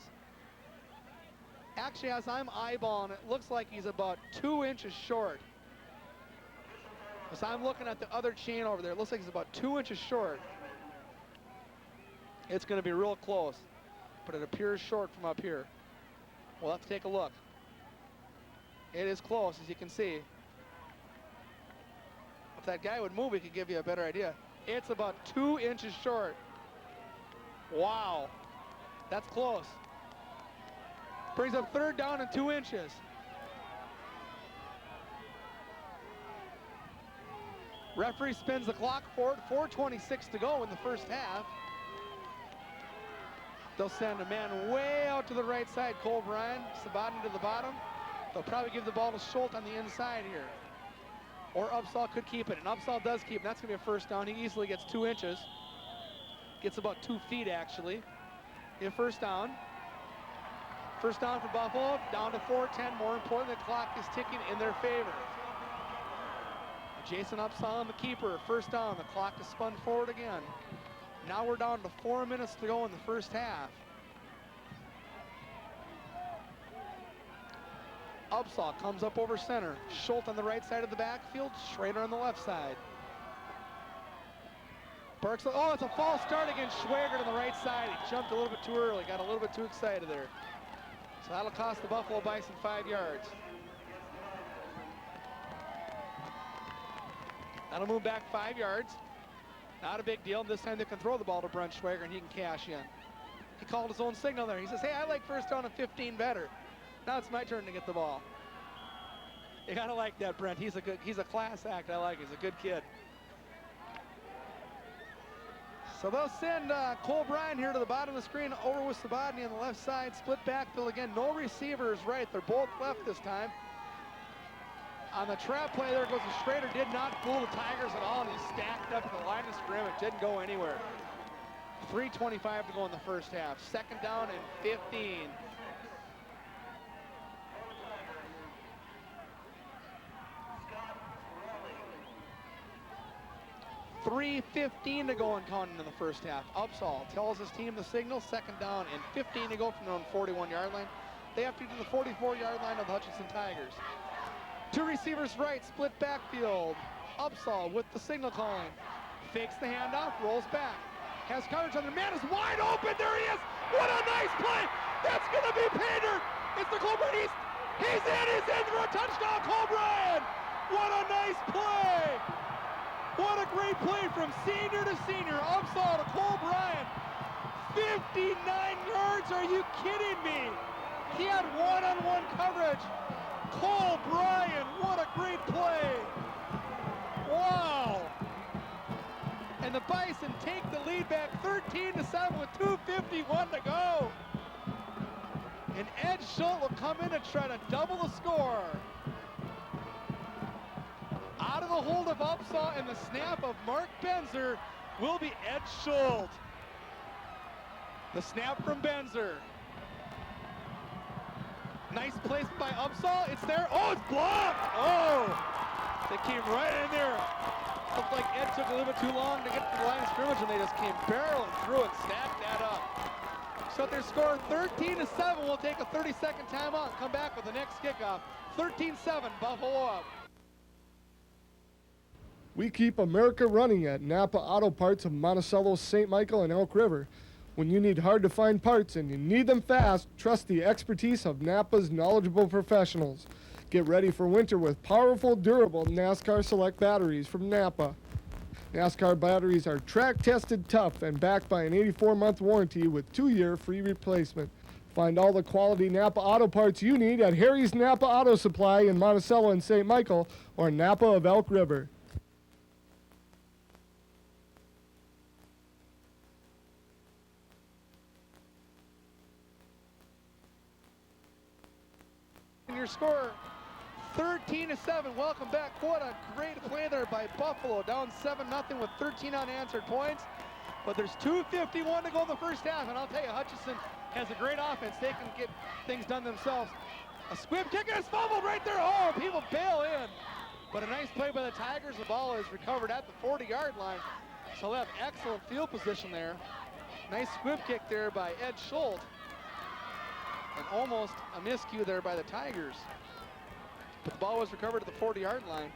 Actually, as I'm eyeballing, it looks like he's about 2 inches short. As I'm looking at the other chain over there, it looks like he's about 2 inches short. It's going to be real close, but it appears short from up here. We'll have to take a look. It is close, as you can see. If that guy would move, he could give you a better idea. It's about 2 inches short. Wow, that's close. Brings up 3rd down and 2 inches. Referee spins the clock forward, 4:26 to go in the first half. They'll send a man way out to the right side, Cole Bryan, Sabodny to the bottom. They'll probably give the ball to Schultz on the inside here. Or Upsaw could keep it, and Upsaw does keep it. That's gonna be a first down. He easily gets 2 inches. Gets about 2 feet, actually. Get a first down. First down for Buffalo, down to 4:10. More importantly, the clock is ticking in their favor. Jason Upsaw, the keeper, first down. The clock is spun forward again. Now we're down to 4 minutes to go in the first half. Upsaw comes up over center. Schultz on the right side of the backfield, Schrader on the left side. Burks, oh, it's a false start against Schwager to the right side. He jumped a little bit too early, got a little bit too excited there. So that'll cost the Buffalo Bison 5 yards. That'll move back 5 yards. Not a big deal. This time they can throw the ball to Brent Schwager and he can cash in. He called his own signal there. He says, hey, I like first down and 15 better. Now it's my turn to get the ball. You gotta like that, Brent. He's a class act. I like it. He's a good kid. So they'll send Cole Bryan here to the bottom of the screen, over with Sabodny on the left side. Split backfield again. No receivers right. They're both left this time. On the trap play, there goes the Schrader. Did not fool the Tigers at all, and he's stacked up at the line of scrimmage. Didn't go anywhere. 3:25 to go in the first half. 2nd down and 15. .3:15 to go and counting in the first half. Upsaw tells his team the signal. 2nd down and 15 to go from their own 41-yard line. They have to get to the 44-yard line of the Hutchinson Tigers. 2 receivers right, split backfield. Upsaw with the signal calling. Fakes the handoff, rolls back. Has coverage on the man, is wide open, there he is! What a nice play! That's gonna be pay dirt! It's the Colbert East He's in for a touchdown, Cole Bryant! What a nice play! What a great play from senior to senior, Upsaw to Cole Bryant. 59 yards, are you kidding me? He had one-on-one coverage. Cole Bryant, what a great play. Wow. And the Bison take the lead back 13-7 with 2:51 to go. And Ed Schultz will come in and try to double the score. Out of the hold of Upsaw, and the snap of Mark Benzer will be Ed Schultz. The snap from Benzer. Nice place by Upsaw. It's there. Oh, it's blocked. Oh, they came right in there. Looked like Ed took a little bit too long to get to the line of scrimmage, and they just came barreling through and stacked that up. So their score 13-7. We'll take a 30-second timeout and come back with the next kickoff. 13-7, Buffalo up.
We keep America running at Napa Auto Parts of Monticello, St. Michael, and Elk River. When you need hard-to-find parts and you need them fast, trust the expertise of Napa's knowledgeable professionals. Get ready for winter with powerful, durable NASCAR Select batteries from Napa. NASCAR batteries are track-tested tough and backed by an 84-month warranty with 2-year free replacement. Find all the quality Napa Auto Parts you need at Harry's Napa Auto Supply in Monticello and St. Michael or Napa of Elk River.
Your score 13-7. Welcome back. What a great play there by Buffalo. Down 7-0 with 13 unanswered points. But there's 2:51 to go in the first half. And I'll tell you, Hutchinson has a great offense. They can get things done themselves. A squib kick and it's fumbled right there. Oh, people bail in. But a nice play by the Tigers. The ball is recovered at the 40-yard line. So they'll have excellent field position there. Nice squib kick there by Ed Schultz. And almost a miscue there by the Tigers. But the ball was recovered at the 40-yard line.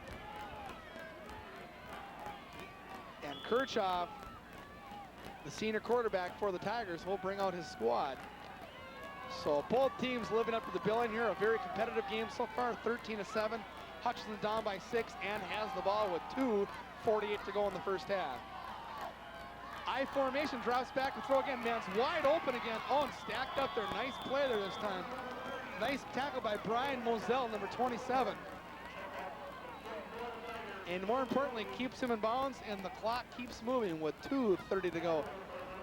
And Kirchhoff, the senior quarterback for the Tigers, will bring out his squad. So both teams living up to the billing here. A very competitive game so far, 13-7. Hutchinson down by 6 and has the ball with 2:48 to go in the first half. I formation, drops back to throw again. Man's wide open again. Oh, and stacked up there. Nice play there this time. Nice tackle by Brian Moselle, number 27. And more importantly, keeps him in bounds, and the clock keeps moving with 2:30 to go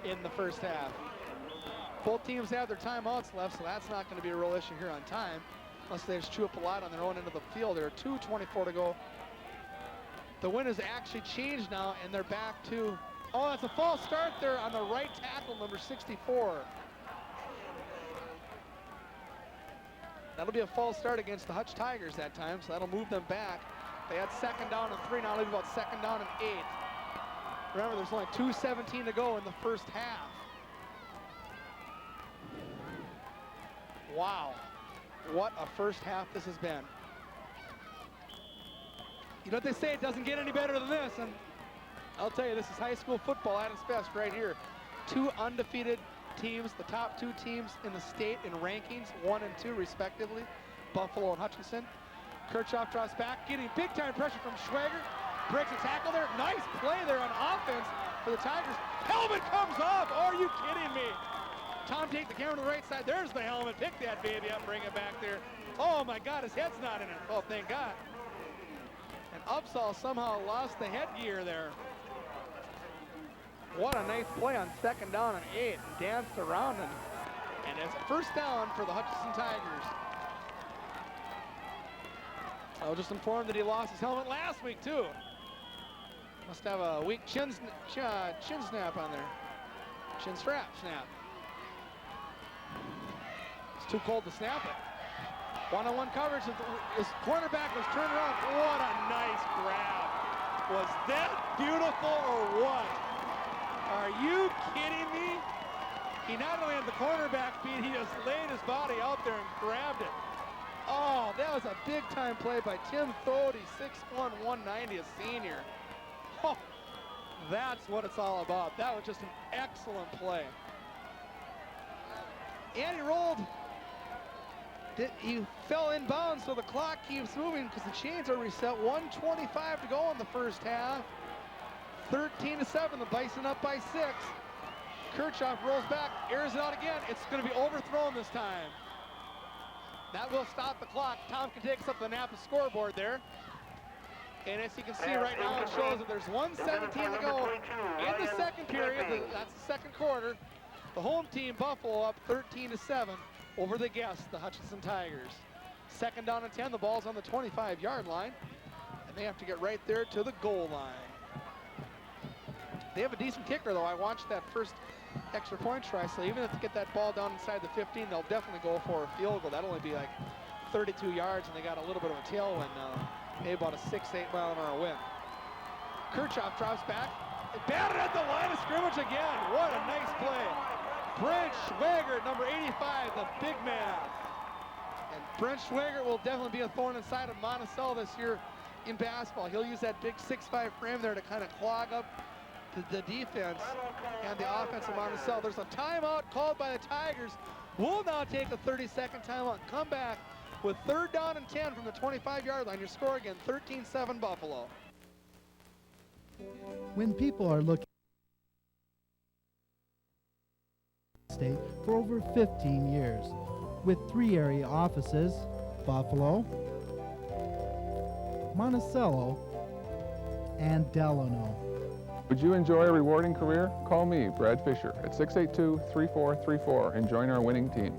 in the first half. Both teams have their timeouts left, so that's not going to be a real issue here on time, unless they just chew up a lot on their own end of the field. There are 2:24 to go. The wind has actually changed now, and they're back to... Oh, that's a false start there on the right tackle, number 64. That'll be a false start against the Hutch Tigers that time, so that'll move them back. They had 2nd down and 3, now they've got 2nd down and 8. Remember, there's only 2:17 to go in the first half. Wow, what a first half this has been. You know what they say, it doesn't get any better than this, and I'll tell you, this is high school football at its best right here. 2 undefeated teams, the top 2 teams in the state in rankings, 1 and 2 respectively, Buffalo and Hutchinson. Kirchhoff draws back, getting big time pressure from Schwager. Breaks a tackle there. Nice play there on offense for the Tigers. Helmet comes off. Oh, are you kidding me? Tom, take the camera to the right side. There's the helmet. Pick that baby up, bring it back there. Oh my God, his head's not in it. Oh, thank God. And Upsaw somehow lost the headgear there. What a nice play on 2nd down and 8. Danced around and it's a first down for the Hutchinson Tigers. I was just informed that he lost his helmet last week too. Must have a weak chin snap on there. Chin strap snap. It's too cold to snap it. One-on-one coverage. His cornerback was turned around. What a nice grab. Was that beautiful or what? Are you kidding me? He not only had the cornerback beat, he just laid his body out there and grabbed it. Oh, that was a big-time play by Tim Thode, 6'1", 190, a senior. Oh, that's what it's all about. That was just an excellent play. And he rolled He fell in bounds, so the clock keeps moving because the chains are reset. 1:25 to go in the first half. 13-7, the Bison up by 6. Kirchhoff rolls back, airs it out again. It's going to be overthrown this time. That will stop the clock. Tompkin takes up the Napa scoreboard there. And as you can see right now, it shows that there's 1:17 to go in the second period. That's the second quarter. The home team, Buffalo, up 13-7 over the guests, the Hutchinson Tigers. Second down and 10, the ball's on the 25-yard line. And they have to get right there to the goal line. They have a decent kicker, though. I watched that first extra point try, so even if they get that ball down inside the 15, they'll definitely go for a field goal. That'll only be like 32 yards, and they got a little bit of a tailwind now. Maybe about a 6-8 mile-an-hour wind. Kirchhoff drops back. Batted at the line of scrimmage again. What a nice play. Brent Schwagert, number 85, the big man. And Brent Schwagert will definitely be a thorn inside of Monticello this year in basketball. He'll use that big 6'5" frame there to kind of clog up the defense and the offense of Monticello. There's a timeout called by the Tigers. We'll now take a 30-second timeout and come back with third down and 10 from the 25-yard line. Your score again, 13-7 Buffalo.
When people are looking state for over 15 years, with 3 area offices, Buffalo, Monticello, and Delano.
Would you enjoy a rewarding career? Call me, Brad Fisher, at 682-3434 and join our winning team.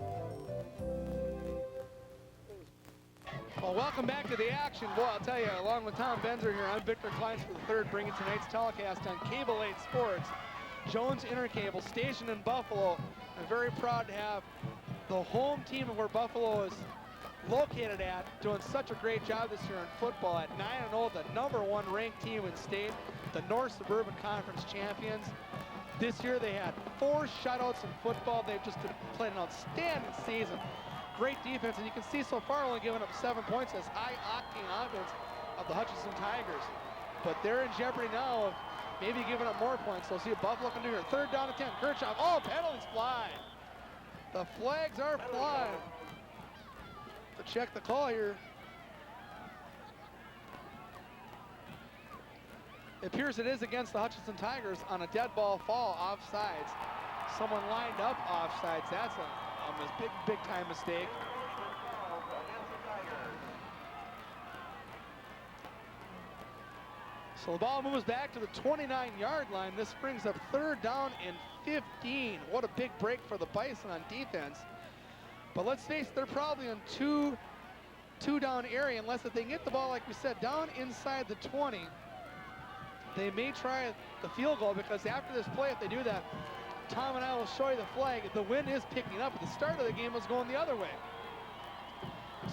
Well, welcome back to the action. Boy, I'll tell you, along with Tom Benzer here, I'm Victor Kleins for the third, bringing tonight's telecast on Cable 8 Sports. Jones Intercable, stationed in Buffalo. I'm very proud to have the home team of where Buffalo is located at, doing such a great job this year in football at 9-0, the #1 ranked team in state, the North Suburban Conference champions. This year they had 4 shutouts in football. They've just played an outstanding season. Great defense, and you can see so far only giving up 7 points as high-octane offense of the Hutchinson Tigers. But they're in jeopardy now of maybe giving up more points. So see what Buffalo can do here. Third down and 10. Kirchhoff. Oh, penalties fly. The flags are flying. To check the call here. It appears it is against the Hutchinson Tigers on a dead ball fall offsides. Someone lined up offsides. That's a big time mistake. So the ball moves back to the 29-yard line. This brings up third down and 15. What a big break for the Bison on defense. But let's face it, they're probably in two down area, unless if they can get the ball, like we said, down inside the 20. They may try the field goal, because after this play, if they do that, Tom and I will show you the flag. The wind is picking up. At the start of the game, it was going the other way.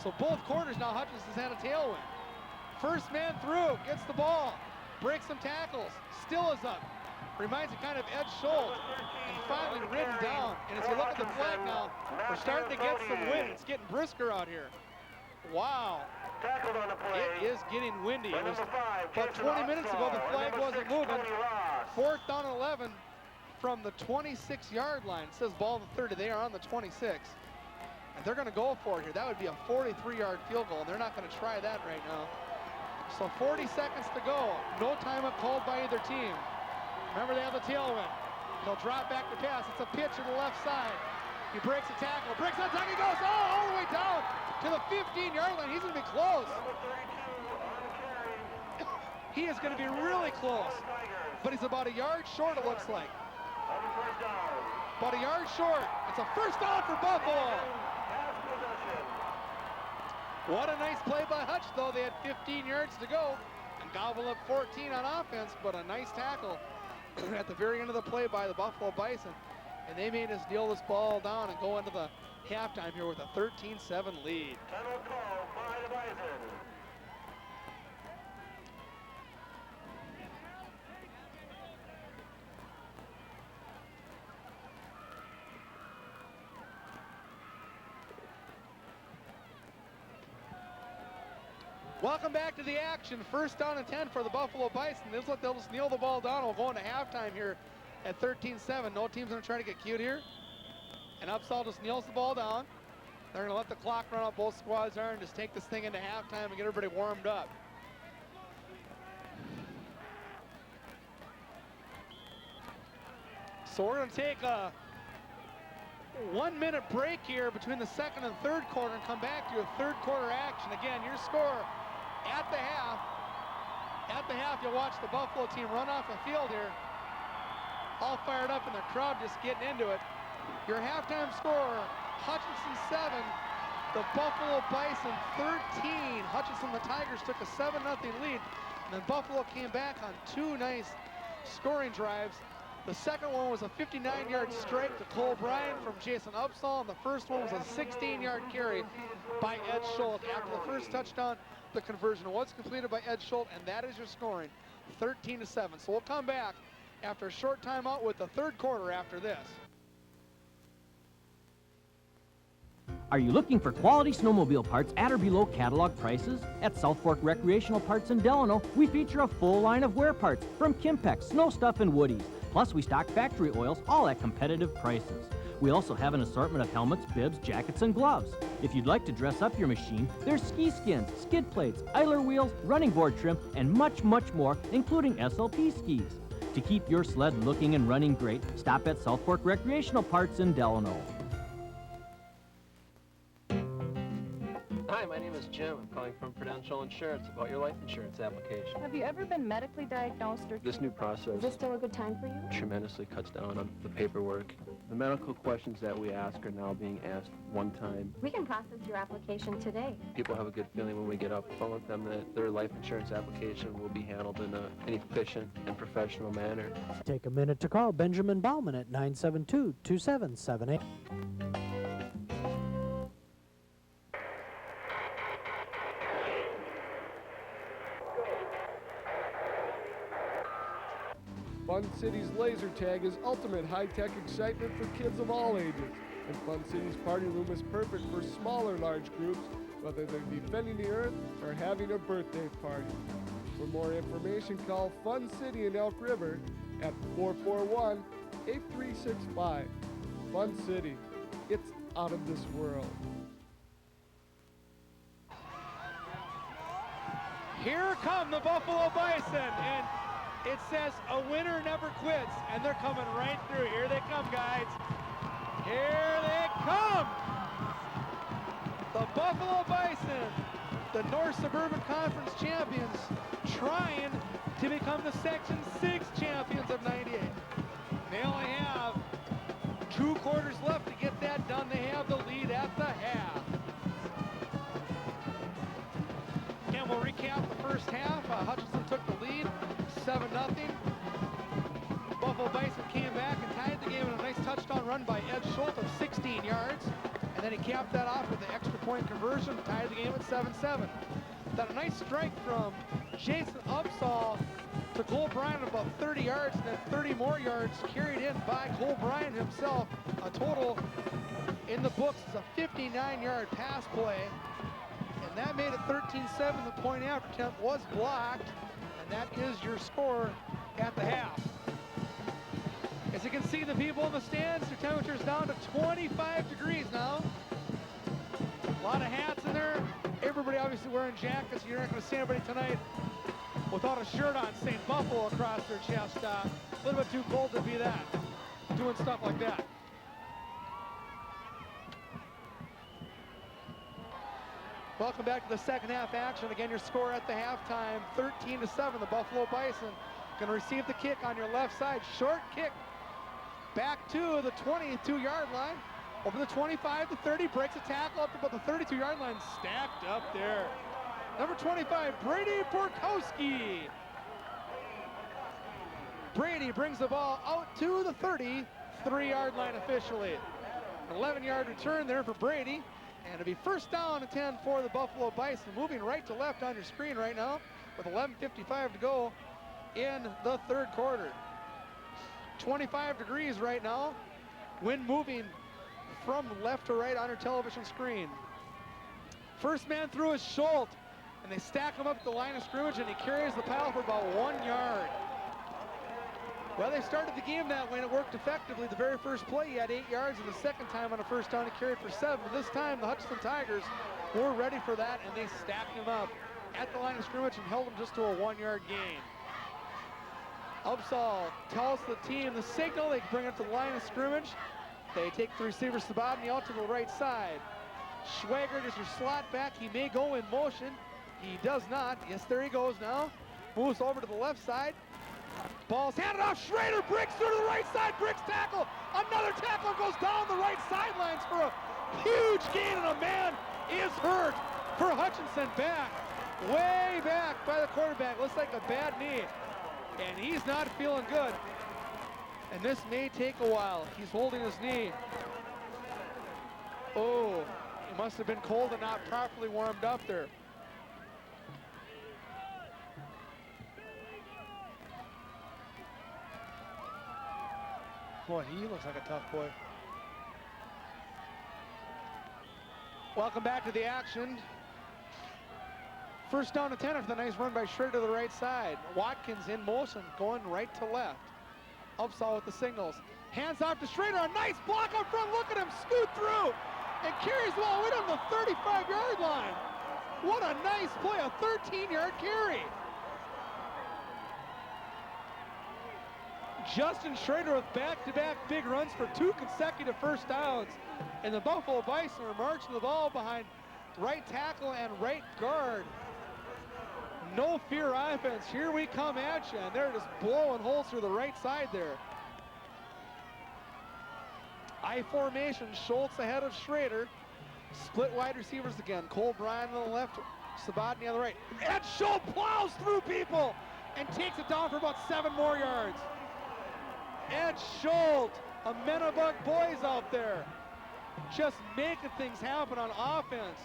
So both quarters now, Hutchinson's had a tailwind. First man through, gets the ball, breaks some tackles, still is up. Reminds you kind of Ed Schultz, and finally ridden down. And as you look at the flag now, we're starting to get some wind. It's getting brisker out here. Wow. It is getting windy. It was about 20 minutes ago the flag wasn't moving. Fourth down and 11 from the 26-yard line. It says ball in the 30. They are on the 26. And they're going to go for it here. That would be a 43-yard field goal, and they're not going to try that right now. So 40 seconds to go. No timeout called by either team. Remember, they have the tailwind. They'll drop back to pass. It's a pitch to the left side. He breaks a tackle. Breaks that tackle. He goes all the way down to the 15-yard line. He's going to be close. He is going to be really close. But he's about a yard short, it looks like. About a yard short. It's a first down for Buffalo. What a nice play by Hutch, though. They had 15 yards to go and gobbled up 14 on offense, but a nice tackle at the very end of the play by the Buffalo Bison. And they made us deal this ball down and go into the halftime here with a 13-7 lead.
Timeout call by the Bison.
Welcome back to the action. First down and 10 for the Buffalo Bison. They'll just kneel the ball down. We'll go into halftime here at 13-7. No team's going to try to get cute here. And Upsall just kneels the ball down. They're going to let the clock run out. Both squads are, and just take this thing into halftime and get everybody warmed up. So we're going to take a 1 minute break here between the second and third quarter and come back to your third quarter action. Again, your score at the half. At the half, you'll watch the Buffalo team run off the field here. All fired up and the crowd just getting into it. Your halftime score, Hutchinson 7, the Buffalo Bison 13. Hutchinson, the Tigers, took a 7-0 lead. And then Buffalo came back on 2 nice scoring drives. The second one was a 59-yard strike to Cole Bryan from Jason Upsall, and the first one was a 16-yard carry by Ed Schultz. After the first touchdown, the conversion was completed by Ed Schultz, and that is your scoring, 13-7. So we'll come back after a short timeout with the third quarter after this.
Are you looking for quality snowmobile parts at or below catalog prices? At South Fork Recreational Parts in Delano, we feature a full line of wear parts from Kimpex, Snow Stuff, and Woody's. Plus, we stock factory oils, all at competitive prices. We also have an assortment of helmets, bibs, jackets, and gloves. If you'd like to dress up your machine, there's ski skins, skid plates, idler wheels, running board trim, and much, much more, including SLP skis. To keep your sled looking and running great, stop at South Fork Recreational Parts in Delano.
Hi, my name is Jim. I'm calling from Prudential Insurance about your life insurance application.
Have you ever been medically diagnosed or...
This new process
Is this still a good time for you?
tremendously cuts down on the paperwork. The medical questions that we ask are now being asked one time.
We can process your application today.
People have a good feeling when we get up phone with them that their life insurance application will be handled in an efficient and professional manner.
Take a minute to call Benjamin Bauman at 972-2778.
Fun City's laser tag is ultimate high-tech excitement for kids of all ages. And Fun City's party room is perfect for smaller large groups, whether they're defending the earth or having a birthday party. For more information, call Fun City in Elk River at 441-8365. Fun City, it's out of this world.
Here come the Buffalo Bison, and it says a winner never quits, and they're coming right through. Here they come, guys. Here they come. The Buffalo Bison, the North Suburban Conference champions, trying to become the Section 6 champions of '98. They only have 2 quarters left to get that done. They have the lead at the half. And we'll recap the first half. Hutchinson took the lead, 7-0. Buffalo Bison came back and tied the game in a nice touchdown run by Ed Schultz of 16 yards. And then he capped that off with the extra point conversion, tied the game at 7-7. Then a nice strike from Jason Upsall to Cole Bryan about 30 yards, and then 30 more yards carried in by Cole Bryan himself. A total in the books is a 59-yard pass play. And that made it 13-7. The point after attempt was blocked, and that is your score at the half. As you can see, the people in the stands, their temperature's down to 25 degrees now. A lot of hats in there. Everybody obviously wearing jackets. You're not going to see anybody tonight without a shirt on saying Buffalo across their chest. A little bit too cold to be that, doing stuff like that. Welcome back to the second half action. Again, your score at the halftime, 13-7. The Buffalo Bison going to receive the kick on your left side. Short kick back to the 22-yard line. Over the 25 to 30, breaks a tackle up to about the 32-yard line. Stacked up there. Number 25, Brady Borkowski. Brady brings the ball out to the 33-yard line officially. 11-yard return there for Brady. And it'll be first down and 10 for the Buffalo Bison. Moving right to left on your screen right now with 11:55 to go in the third quarter. 25 degrees right now. Wind moving from left to right on your television screen. First man through is Schultz, and they stack him up at the line of scrimmage, and he carries the pile for about 1 yard. Well, they started the game that way, and it worked effectively. The very first play, he had 8 yards, and the second time on a first down, he carried for 7. But this time, the Hutchinson Tigers were ready for that, and they stacked him up at the line of scrimmage and held him just to a 1-yard gain. Upsall tells the team the signal. They bring it to the line of scrimmage. They take the receiver Sabodny out to the right side. Schwager is your slot back. He may go in motion. He does not. Yes, there he goes now. Moves over to the left side. Ball's handed off. Schrader breaks through to the right side. Breaks tackle. Another tackle goes down the right sidelines for a huge gain, and a man is hurt for Hutchinson. Back, way back by the quarterback. Looks like a bad knee, and he's not feeling good. And this may take a while. He's holding his knee. Oh, it must have been cold and not properly warmed up there. Boy, he looks like a tough boy. Welcome back to the action. First down and 10 after the nice run by Schrader to the right side. Watkins in motion, going right to left. Upsall with the signals. Hands off to Schrader, a nice block up front. Look at him scoot through and carries the ball way down the 35-yard line. What a nice play, a 13-yard carry. Justin Schrader with back-to-back big runs for 2 consecutive first downs. And the Buffalo Bison are marching the ball behind right tackle and right guard. No fear offense. Here we come at you, and they're just blowing holes through the right side there. I formation, Schultz ahead of Schrader. Split wide receivers again. Cole Bryan on the left, Sabodny on the right. And Schultz plows through people and takes it down for about 7 more yards. Ed Schultz, a Menabug boys out there, just making things happen on offense.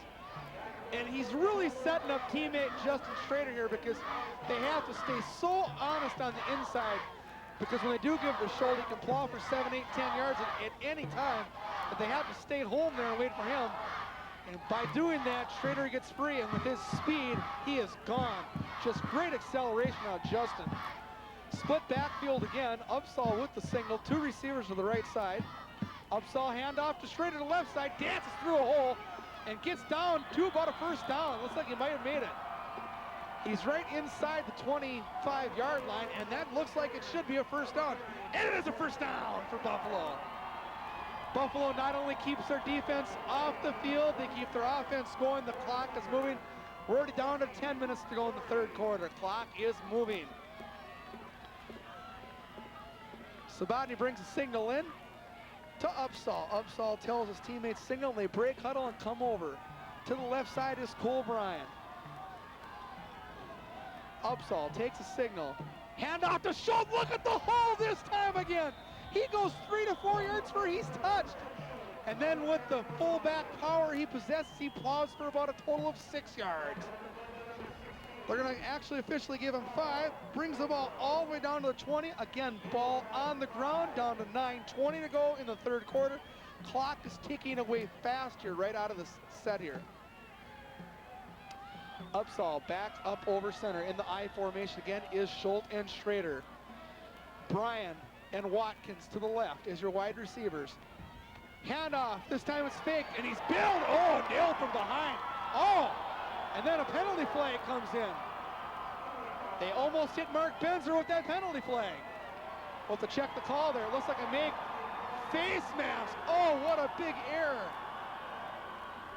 And he's really setting up teammate Justin Schrader here, because they have to stay so honest on the inside, because when they do give it to Schultz, he can plow for 7, 8, 10 yards at any time, but they have to stay home there and wait for him. And by doing that, Schrader gets free, and with his speed, he is gone. Just great acceleration out of Justin. Split backfield again. Upsall with the signal. 2 receivers to the right side. Upsall handoff to Schrader to the left side. Dances through a hole and gets down to about a first down. Looks like he might have made it. He's right inside the 25-yard line, and that looks like it should be a first down. And it is a first down for Buffalo. Buffalo not only keeps their defense off the field, they keep their offense going. The clock is moving. We're already down to 10 minutes to go in the third quarter. Clock is moving. Sabodny brings a signal in to Upsall. Upsall tells his teammates signal, and they break huddle and come over. To the left side is Cole Bryan. Upsall takes a signal. Hand off to Schultz. Look at the hole this time again. He goes 3 to 4 yards where he's touched. And then with the fullback power he possesses, he plows for about a total of 6 yards. They're going to actually officially give him 5. Brings the ball all the way down to the 20. Again, ball on the ground, down to 9:20 to go in the third quarter. Clock is ticking away fast here, right out of the set here. Upsall back up over center. In the I formation again is Schultz and Schrader. Bryan and Watkins to the left is your wide receivers. Handoff, this time it's fake, and he's billed. Oh, nailed from behind. Oh! And then a penalty flag comes in. They almost hit Mark Benzer with that penalty flag. We'll have to check the call there. It looks like a make face mask. Oh, what a big error.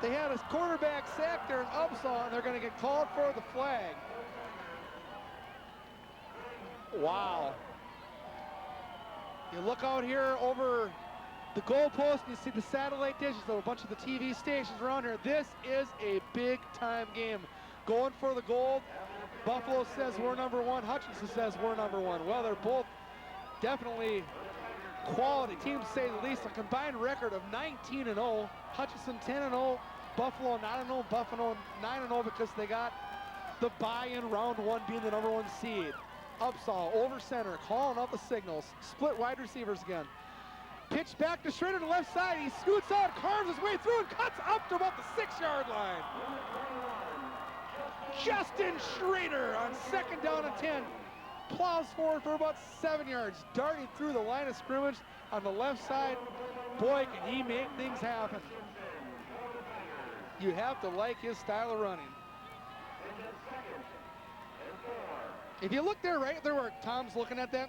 They had his quarterback sacked there in Upsall, and they're going to get called for the flag. Wow. You look out here over the goalpost, you see the satellite dishes, a bunch of the TV stations around here. This is a big-time game. Going for the gold. Buffalo says we're number 1. Hutchinson says we're number 1. Well, they're both definitely quality teams, to say the least. A combined record of 19-0. Hutchinson 10-0. Buffalo 9-0. Buffalo 9-0 because they got the bye in round 1, being the number 1 seed. Upsall over center, calling out the signals. Split wide receivers again. Pitch back to Schrader to the left side. He scoots out, carves his way through, and cuts up to about the 6-yard line. Justin Schrader on 2nd down and 10 plows forward for about 7 yards, darting through the line of scrimmage on the left side. Boy, can he make things happen. You have to like his style of running. If you look there, right there where Tom's looking at that,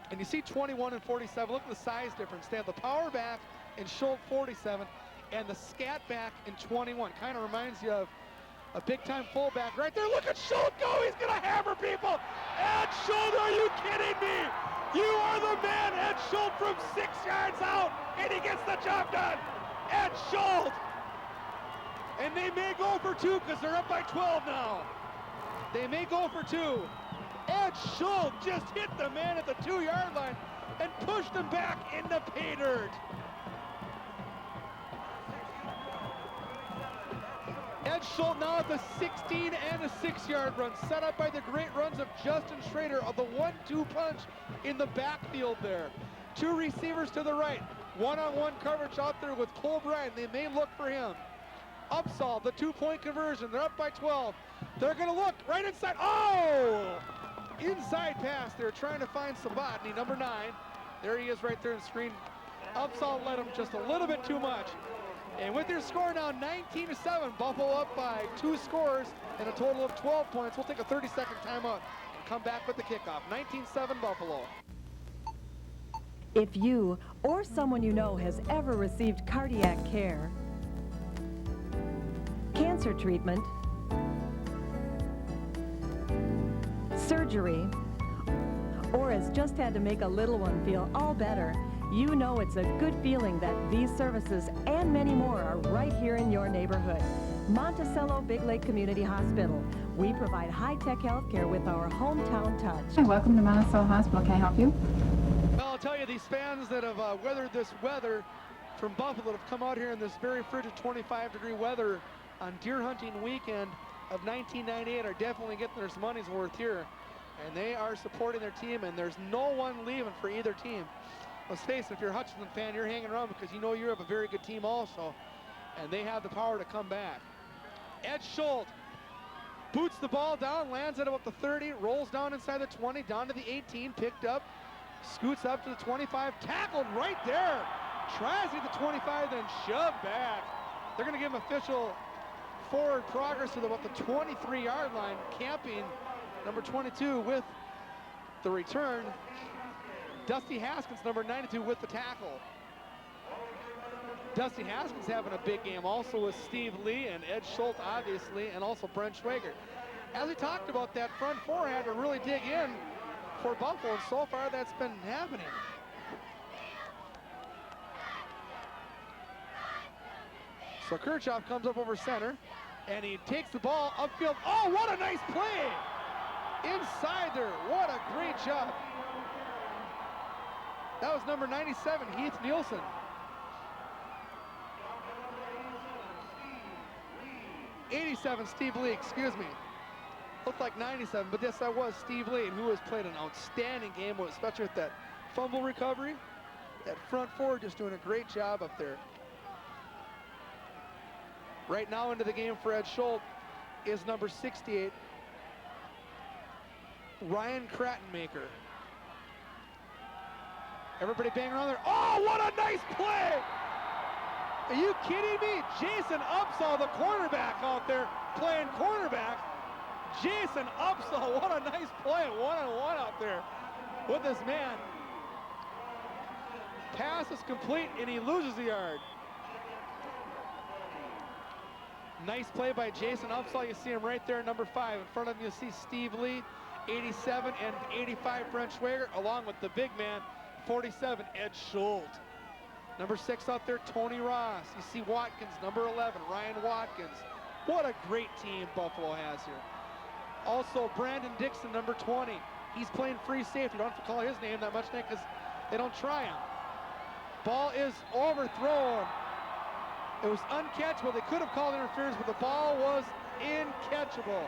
and you see 21 and 47, look at the size difference. They have the power back in Schultz 47 and the scat back in 21. Kind of reminds you of a big-time fullback right there. Look at Schultz go. He's going to hammer people. Ed Schultz, are you kidding me? You are the man, Ed Schultz, from 6 yards out, and he gets the job done. Ed Schultz. And they may go for 2 because they're up by 12 now. They may go for 2. Ed Schultz just hit the man at the 2-yard line and pushed him back in the pay dirt. Ed Schultz now at the 16 and a 6-yard run, set up by the great runs of Justin Schrader of the 1-2 punch in the backfield there. 2 receivers to the right, one-on-one coverage out there with Cole Bryan. They may look for him. Upsall, the 2-point conversion. They're up by 12. They're going to look right inside. Oh! Inside pass. They're trying to find Sabatny, number 9. There he is right there in the screen. Upsall led him just a little bit too much. And with their score now 19-7, Buffalo up by 2 scores and a total of 12 points. We'll take a 30-second timeout and come back with the kickoff. 19-7 Buffalo.
If you or someone you know has ever received cardiac care, cancer treatment, surgery, or has just had to make a little one feel all better, you know it's a good feeling that these services and many more are right here in your neighborhood. Monticello Big Lake Community Hospital. We provide high-tech health care with our hometown touch.
Welcome to Monticello Hospital. Can I help you?
Well, I'll tell you, these fans that have weathered this weather from Buffalo have come out here in this very frigid 25-degree weather on deer hunting weekend of 1998 are definitely getting their money's worth here. And they are supporting their team, and there's no one leaving for either team. Let's face it, if you're a Hutchinson fan, you're hanging around because you know you have a very good team also, and they have the power to come back. Ed Schultz boots the ball down, lands at about the 30, rolls down inside the 20, down to the 18, picked up, scoots up to the 25, tackled right there. Tries to get the 25, then shoved back. They're going to give him official forward progress to about the 23-yard line, camping number 22 with the return. Dusty Haskins, number 92, with the tackle. Dusty Haskins having a big game also with Steve Lee and Ed Schultz, obviously, and also Brent Schwager. As we talked about, that front four had to really dig in for Buffalo, and so far that's been happening. So Kirchhoff comes up over center, and he takes the ball upfield. Oh, what a nice play! Inside there, what a great job. That was number 97, Heath Nielsen. '87, Steve Lee, excuse me. Looked like 97, but yes, that was Steve Lee, who has played an outstanding game, especially with that fumble recovery. That front four just doing a great job up there. Right now into the game for Ed Schultz is number 68, Ryan Krattenmaker. Everybody banging around there. Oh, what a nice play! Are you kidding me? Jason Upsall, the cornerback out there, playing cornerback. Jason Upsall, what a nice play, one-on-one out there with this man. Pass is complete, and he loses the yard. Nice play by Jason Upsall. You see him right there, number 5. In front of him, you see Steve Lee, 87 and 85, Brent Schwager, along with the big man, 47, Ed Schultz. Number 6 out there, Tony Ross. You see Watkins, number 11, Ryan Watkins. What a great team Buffalo has here. Also, Brandon Dixon, number 20. He's playing free safety. You don't have to call his name that much, Nick, because they don't try him. Ball is overthrown. It was uncatchable. They could have called interference, but the ball was incatchable.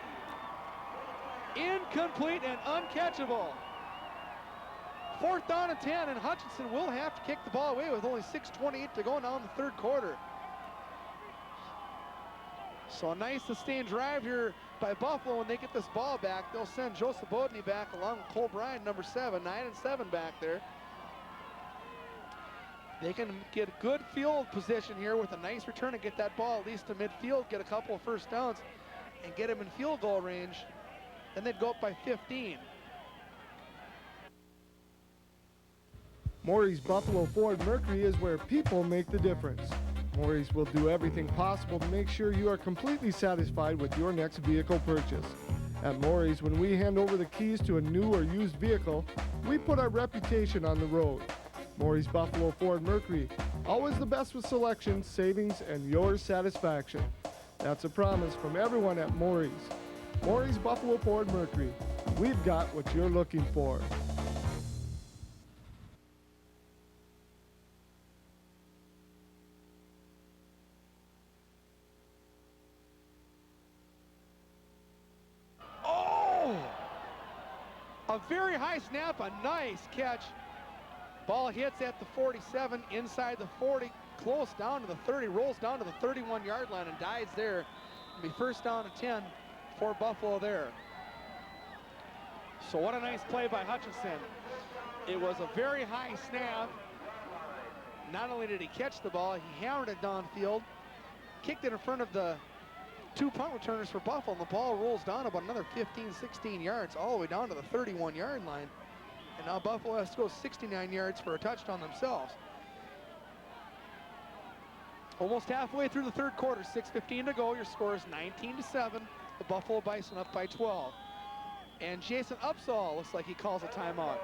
Incomplete and uncatchable. 4th down and 10, and Hutchinson will have to kick the ball away with only 6:28 to go now in the third quarter. So a nice sustained drive here by Buffalo. When they get this ball back, they'll send Joe Sabodny back along with Cole Bryan, number 7, 9 and 7 back there. They can get good field position here with a nice return and get that ball at least to midfield, get a couple of first downs, and get him in field goal range. Then they'd go up by 15.
Maury's Buffalo Ford Mercury is where people make the difference. Maury's will do everything possible to make sure you are completely satisfied with your next vehicle purchase. At Maury's, when we hand over the keys to a new or used vehicle, we put our reputation on the road. Maury's Buffalo Ford Mercury, always the best with selection, savings, and your satisfaction. That's a promise from everyone at Maury's. Maury's Buffalo Ford Mercury. We've got what you're looking for.
A very high snap, a nice catch. Ball hits at the 47, inside the 40, close down to the 30, rolls down to the 31-yard line and dies there. It'll be first down and 10 for Buffalo there. So what a nice play by Hutchinson. It was a very high snap. Not only did he catch the ball, he hammered it downfield, kicked it in front of the 2 punt returners for Buffalo, and the ball rolls down about another 15, 16 yards, all the way down to the 31-yard line. And now Buffalo has to go 69 yards for a touchdown themselves. Almost halfway through the third quarter, 6:15 to go. Your score is 19-7. The Buffalo Bison up by 12. And Jason Upsall looks like he calls a timeout.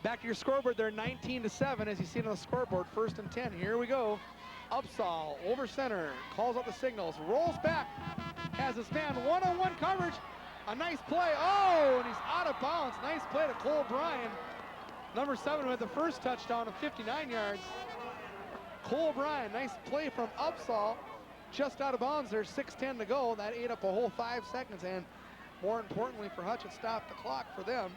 Back to your scoreboard there, 19-7, as you see it on the scoreboard, 1st and 10. Here we go. Upsall over center, calls out the signals, rolls back, has his man one-on-one coverage. A nice play. Oh, and he's out of bounds. Nice play to Cole Bryan. Number 7 with the first touchdown of 59 yards. Cole Bryan, nice play from Upsall. Just out of bounds there, 6:10 to go. That ate up a whole 5 seconds, and more importantly for Hutch, it stopped the clock for them.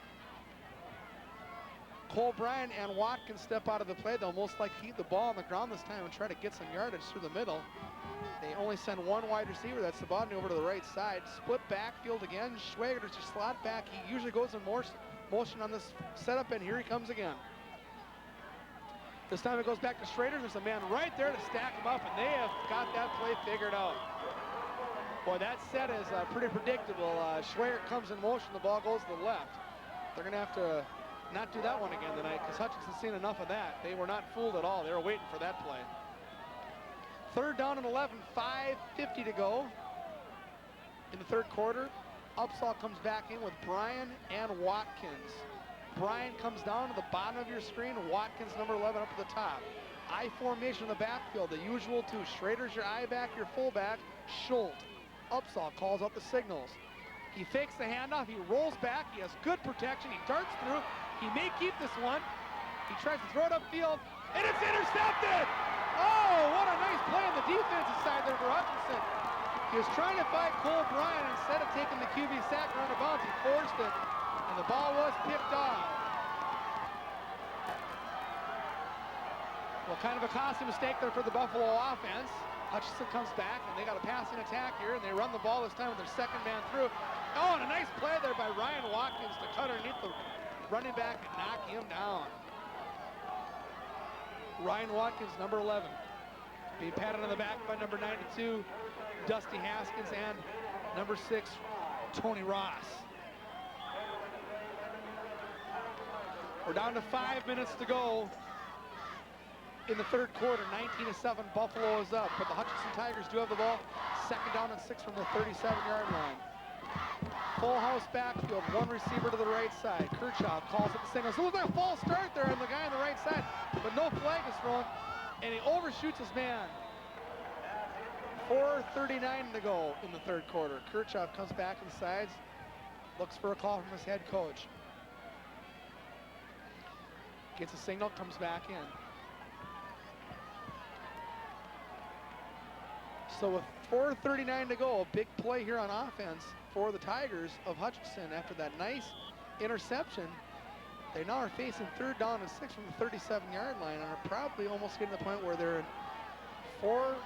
Cole Bryan and Watkins step out of the play. They'll most likely keep the ball on the ground this time and try to get some yardage through the middle. They only send one wide receiver, that's Sabodny, over to the right side. Split backfield again. Schwager to slot back. He usually goes in motion on this setup, and here he comes again. This time it goes back to Schrader. There's a man right there to stack him up, and they have got that play figured out. Boy, that set is pretty predictable. Schwager comes in motion, the ball goes to the left. They're going to have to not do that one again tonight, because Hutchinson's seen enough of that. They were not fooled at all. They were waiting for that play. 3rd down and 11, 5:50 to go in the third quarter. Upsall comes back in with Bryan and Watkins. Bryan comes down to the bottom of your screen. Watkins, number 11, up at the top. I formation in the backfield, the usual two. Schrader's your I back, your fullback. Schultz. Upsall calls out the signals. He fakes the handoff. He rolls back. He has good protection. He darts through. He may keep this one. He tries to throw it upfield, and it's intercepted! Oh, what a nice play on the defensive side there for Hutchinson. He was trying to fight Cole Bryan. Instead of taking the QB sack around the bounds, he forced it, and the ball was picked off. Well, kind of a costly mistake there for the Buffalo offense. Hutchinson comes back, and they got a passing attack here, and they run the ball this time with their second man through. Oh, and a nice play there by Ryan Watkins to cut underneath the running back and knock him down. Ryan Watkins, number 11, being patted on the back by number 92, Dusty Haskins, and number 6, Tony Ross. We're down to 5 minutes to go in the third quarter. 19-7, Buffalo is up, but the Hutchinson Tigers do have the ball. 2nd down and 6 from the 37-yard line. Full house backfield, one receiver to the right side. Kirchhoff calls it the signal. So it looks like a false start there on the guy on the right side, but no flag is thrown, and he overshoots his man. 4:39 to go in the third quarter. Kirchhoff comes back to the sides, looks for a call from his head coach. Gets a signal, comes back in. So with 4:39 to go, a big play here on offense for the Tigers of Hutchinson after that nice interception. They now are facing 3rd down and 6 from the 37-yard line and are probably almost getting to the point where they're in 4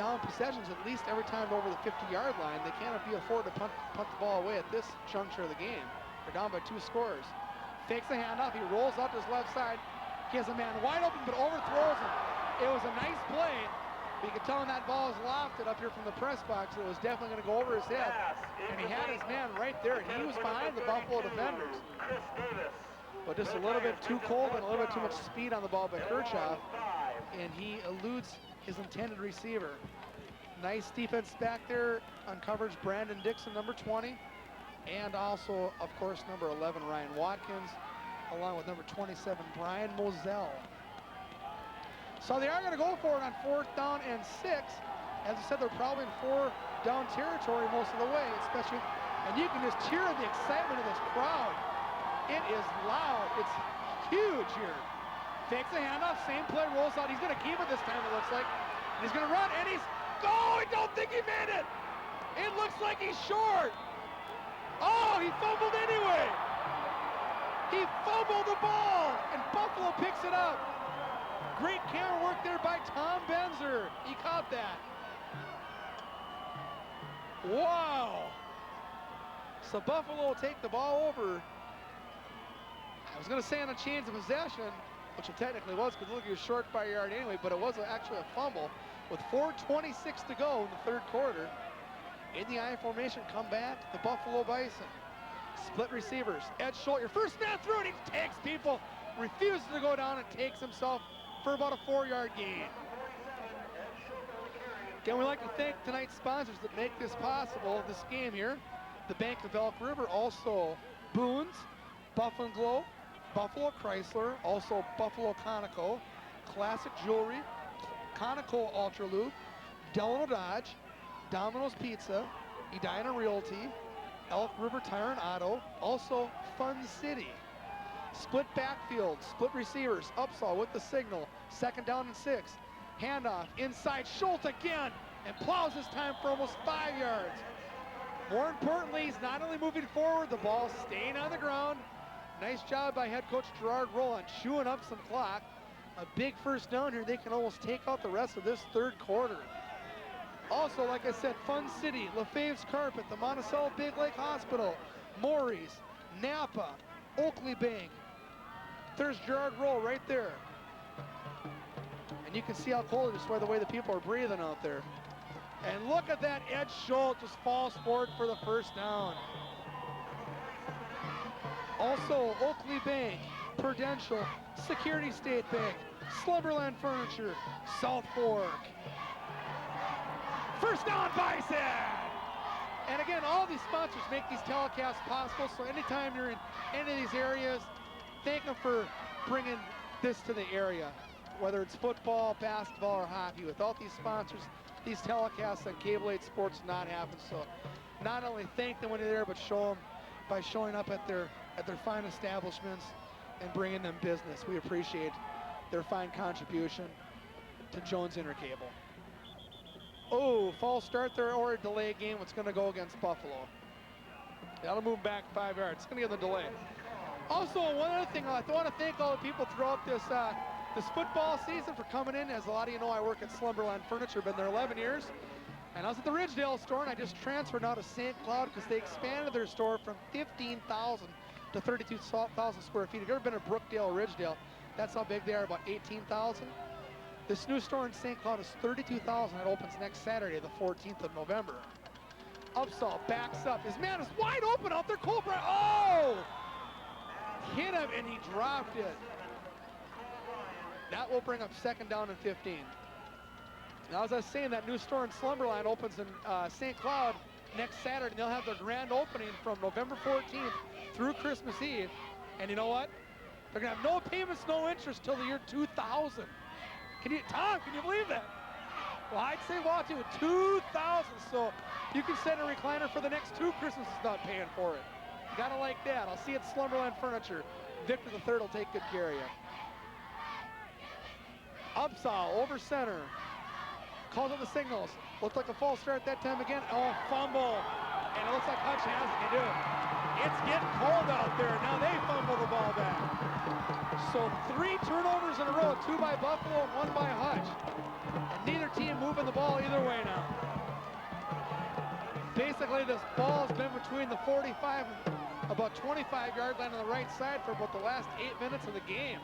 down possessions at least every time over the 50-yard line. They can't be afforded to punt the ball away at this juncture of the game. They're down by 2 scores. Fakes the handoff. He rolls out to his left side. He has a man wide open but overthrows him. It was a nice play. But you can tell when that ball is lofted up here from the press box, it was definitely going to go over his head. And he had his man right there. He was behind the Buffalo defenders. But just a little bit too cold and a little bit too much speed on the ball by Kirchhoff. And he eludes his intended receiver. Nice defense back there on coverage. Brandon Dixon, number 20. And also, of course, number 11, Ryan Watkins, along with number 27, Brian Moselle. So they are going to go for it on 4th down and 6. As I said, they're probably in 4 down territory most of the way, especially. And you can just hear the excitement of this crowd. It is loud. It's huge here. Takes the handoff, same play, rolls out. He's going to keep it this time, it looks like. And he's going to run, and he's... Oh, I don't think he made it! It looks like he's short. Oh, he fumbled anyway. He fumbled the ball, and Buffalo picks it up. Great camera work there by Tom Benzer. He caught that. Wow. So Buffalo will take the ball over. I was going to say on a change of possession, which it technically was because look, he was short by a yard anyway, but it was actually a fumble with 4:26 to go in the 3rd quarter. In the I formation, come back, the Buffalo Bison. Split receivers. Ed Schultz, your first man through, and he takes people, refuses to go down and takes himself for about a 4-yard gain. Again, we'd like to thank tonight's sponsors that make this possible, this game here. The Bank of Elk River, also Boone's, Buffalo Glow, Buffalo Chrysler, also Buffalo Conoco, Classic Jewelry, Conoco Ultra Loop, Delano Dodge, Domino's Pizza, Edina Realty, Elk River Tire and Auto, also Fun City. Split backfield, split receivers, Upsaw with the signal, 2nd down and 6. Handoff, inside, Schultz again, and plows this time for almost 5 yards. More importantly, he's not only moving forward, the ball's staying on the ground. Nice job by head coach Gerard Rowland, chewing up some clock. A big first down here. They can almost take out the rest of this 3rd quarter. Also, like I said, Fun City, LaFave's Carpet, the Monticello Big Lake Hospital, Maury's, Napa, Oakley Bank. There's Gerard Roll right there. And you can see how cold it is by the way the people are breathing out there. And look at that, Ed Schultz just falls forward for the first down. Also, Oakley Bank, Prudential, Security State Bank, Slumberland Furniture, South Fork. First down, Bison! And again, all these sponsors make these telecasts possible, so anytime you're in any of these areas, thank them for bringing this to the area, whether it's football, basketball, or hockey. Without these sponsors, these telecasts on Cable 8 Sports not happen. So not only thank them when you're there, but show them by showing up at their fine establishments and bringing them business. We appreciate their fine contribution to Jones Intercable. Oh, false start there or a delay game. It's going to go against Buffalo. That'll move back 5 yards. It's going to get the delay. Also, one other thing, I want to thank all the people throughout this this football season for coming in. As a lot of you know, I work at Slumberland Furniture, been there 11 years. And I was at the Ridgedale store, and I just transferred now to St. Cloud because they expanded their store from 15,000 to 32,000 square feet. If you've ever been to Brookdale or Ridgedale, that's how big they are, about 18,000. This new store in St. Cloud is 32,000. It opens next Saturday, the 14th of November. Upsall backs up. His man is wide open out there. Cole Brown. Oh! Hit him, and he dropped it. That will bring up 2nd down and 15. Now, as I was saying, that new store in Slumberland opens in St. Cloud next Saturday. And they'll have their grand opening from November 14th through Christmas Eve. And you know what? They're going to have no payments, no interest till the year 2000. Tom, can you believe that? Well, I'd say watching with 2,000, so you can send a recliner for the next 2 Christmases not paying for it. You gotta like that. I'll see you at Slumberland Furniture. Victor the Third will take good care of you. Upsaw over center. Calls up the signals. Looked like a false start that time again. Oh, fumble. And it looks like Hutch has it. They do. It's getting cold out there. Now they fumble the ball back. So 3 turnovers in a row, 2 by Buffalo, 1 by Hutch. And neither team moving the ball either way now. Basically, this ball's been between the 45 and about 25-yard line on the right side for about the last 8 minutes of the game.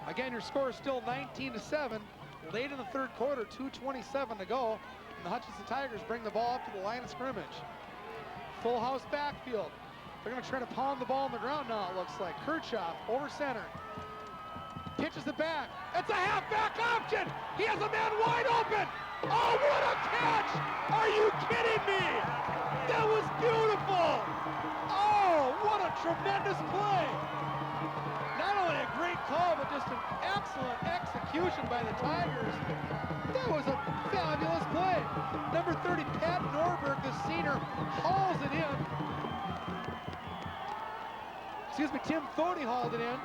Again, your score is still 19-7. Late in the third quarter, 2:27 to go. And the Hutchinson Tigers bring the ball up to the line of scrimmage. Full house backfield. They're going to try to pound the ball on the ground now, it looks like. Kirchhoff over center. Pitches it back. It's a halfback option. He has a man wide open. Oh, what a catch! Are you kidding me? That was beautiful. Oh, what a tremendous play. Not only a great call, but just an excellent execution by the Tigers. That was a fabulous play. Number 30, Pat Norberg, the senior, hauls it in. Excuse me, Tim Thode hauled it in.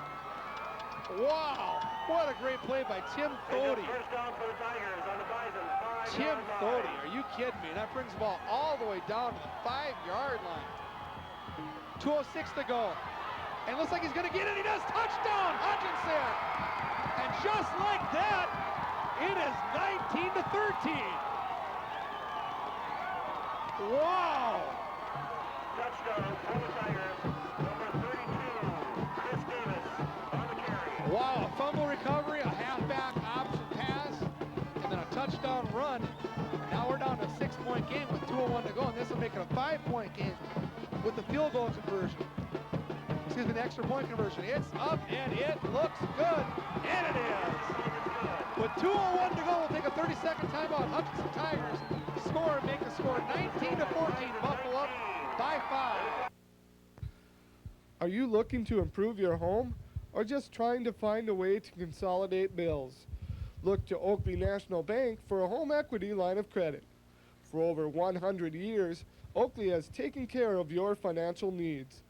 Wow, what a great play by Tim Thode.
First down for the Tigers on the Bison.
Tim Thode, are you kidding me? That brings the ball all the way down to the 5-yard line. 2:06 to go. And looks like he's going to get it. He does. Touchdown, Hutchinson. And just like that, it is 19-13. Wow.
Touchdown for the Tigers. Number 32, Chris Davis on the carry.
Wow, a fumble recovery, a halfback option pass, and then a touchdown run. Now we're down to a 6-point game with 2:01 to go, and this will make it a 5-point game with the field goal conversion. Excuse me, the extra point conversion. It's up and it looks good, and it is. With 2:01 to go, we'll take a 30-second timeout. Hutchinson Tigers score and make the score 19-14. Buffalo up by 5.
Are you looking to improve your home or just trying to find a way to consolidate bills? Look to Oakley National Bank for a home equity line of credit. For over 100 years, Oakley has taken care of your financial needs.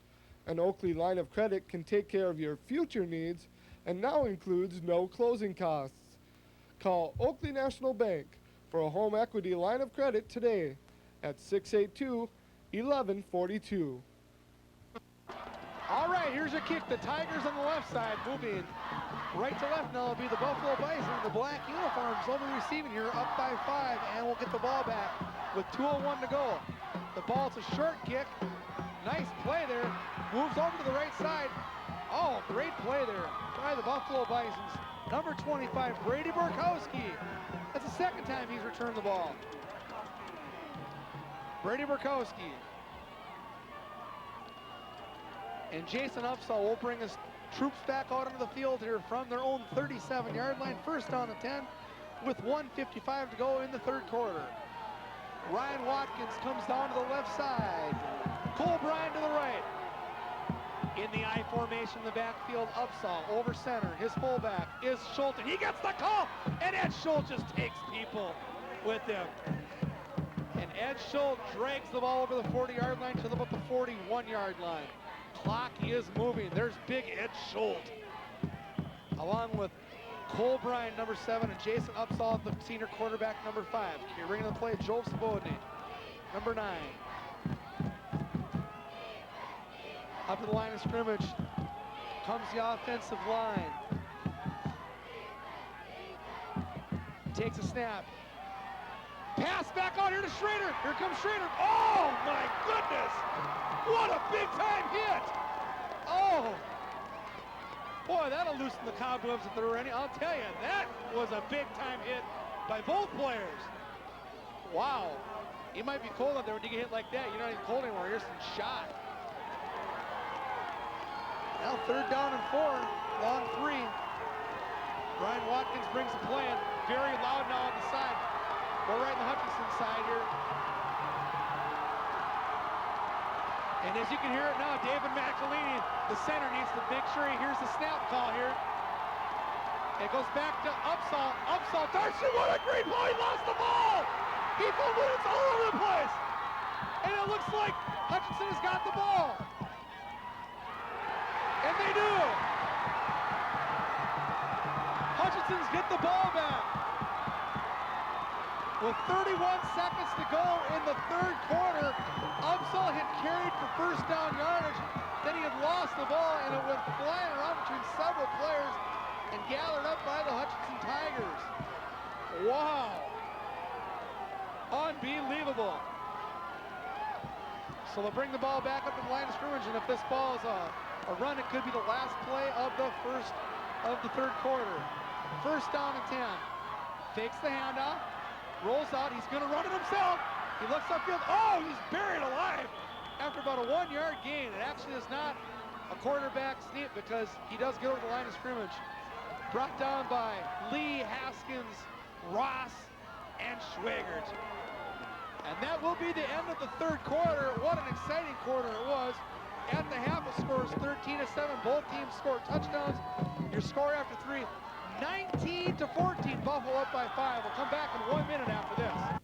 An Oakley line of credit can take care of your future needs and now includes no closing costs. Call Oakley National Bank for a home equity line of credit today at 682-1142.
All right, here's your kick. The Tigers on the left side moving right to left now. It'll be the Buffalo Bison, the black uniforms over receiving here, up by 5, and we'll get the ball back with 2:01 to go. The ball, it's a short kick. Nice play there. Moves over to the right side. Oh, great play there by the Buffalo Bisons. Number 25, Brady Burkowski. That's the second time he's returned the ball. Brady Burkowski. And Jason Upsall will bring his troops back out onto the field here from their own 37-yard line. First down to 10 with 1:55 to go in the third quarter. Ryan Watkins comes down to the left side. Cole Bryan to the right. In the I formation in the backfield, Upsall over center. His fullback is Schultz. He gets the call, and Ed Schultz just takes people with him. And Ed Schultz drags the ball over the 40-yard line to about the 41-yard line. Clock is moving. There's big Ed Schultz, along with Cole Bryan, number 7, and Jason Upsall, the senior quarterback, number 5. You're bringing the play, Joel Svobodny, number 9. Up to the line of scrimmage comes the offensive line. Takes a snap. Pass back out here to Schrader. Here comes Schrader. Oh my goodness! What a big time hit! Oh! Boy, that'll loosen the cobwebs if there were any. I'll tell you, that was a big time hit by both players. Wow. You might be cold out there when you get hit like that. You're not even cold anymore. You're just shot. Now 3rd down and 4, long 3. Brian Watkins brings the play in. Very loud now on the side. We're right in the Hutchinson side here. And as you can hear it now, David McElhaney, the center, needs to make sure he hears the snap call here. It goes back to Upsall. Upsall, Darcy, what a great ball! He lost the ball! He fumbled, it's all over the place! And it looks like Hutchinson has got the ball. And they do! Hutchinson's get the ball back. With 31 seconds to go in the third quarter, Upsall had carried for first down yardage. Then he had lost the ball, and it went flying around between several players and gathered up by the Hutchinson Tigers. Wow. Unbelievable. So they'll bring the ball back up to the line of scrimmage, and if this ball is a run, it could be the last play of the third quarter. First down and 10. Fakes the handoff, rolls out. He's going to run it himself. He looks upfield. Oh, he's buried alive after about a 1-yard gain. It actually is not a quarterback sneak because he does get over the line of scrimmage. Brought down by Lee, Haskins, Ross, and Schwagert. And that will be the end of the third quarter. What an exciting quarter it was. At the half, the score is 13-7. Both teams scored touchdowns. Your score after 3, 19-14. Buffalo up by 5. We'll come back in 1 minute after this.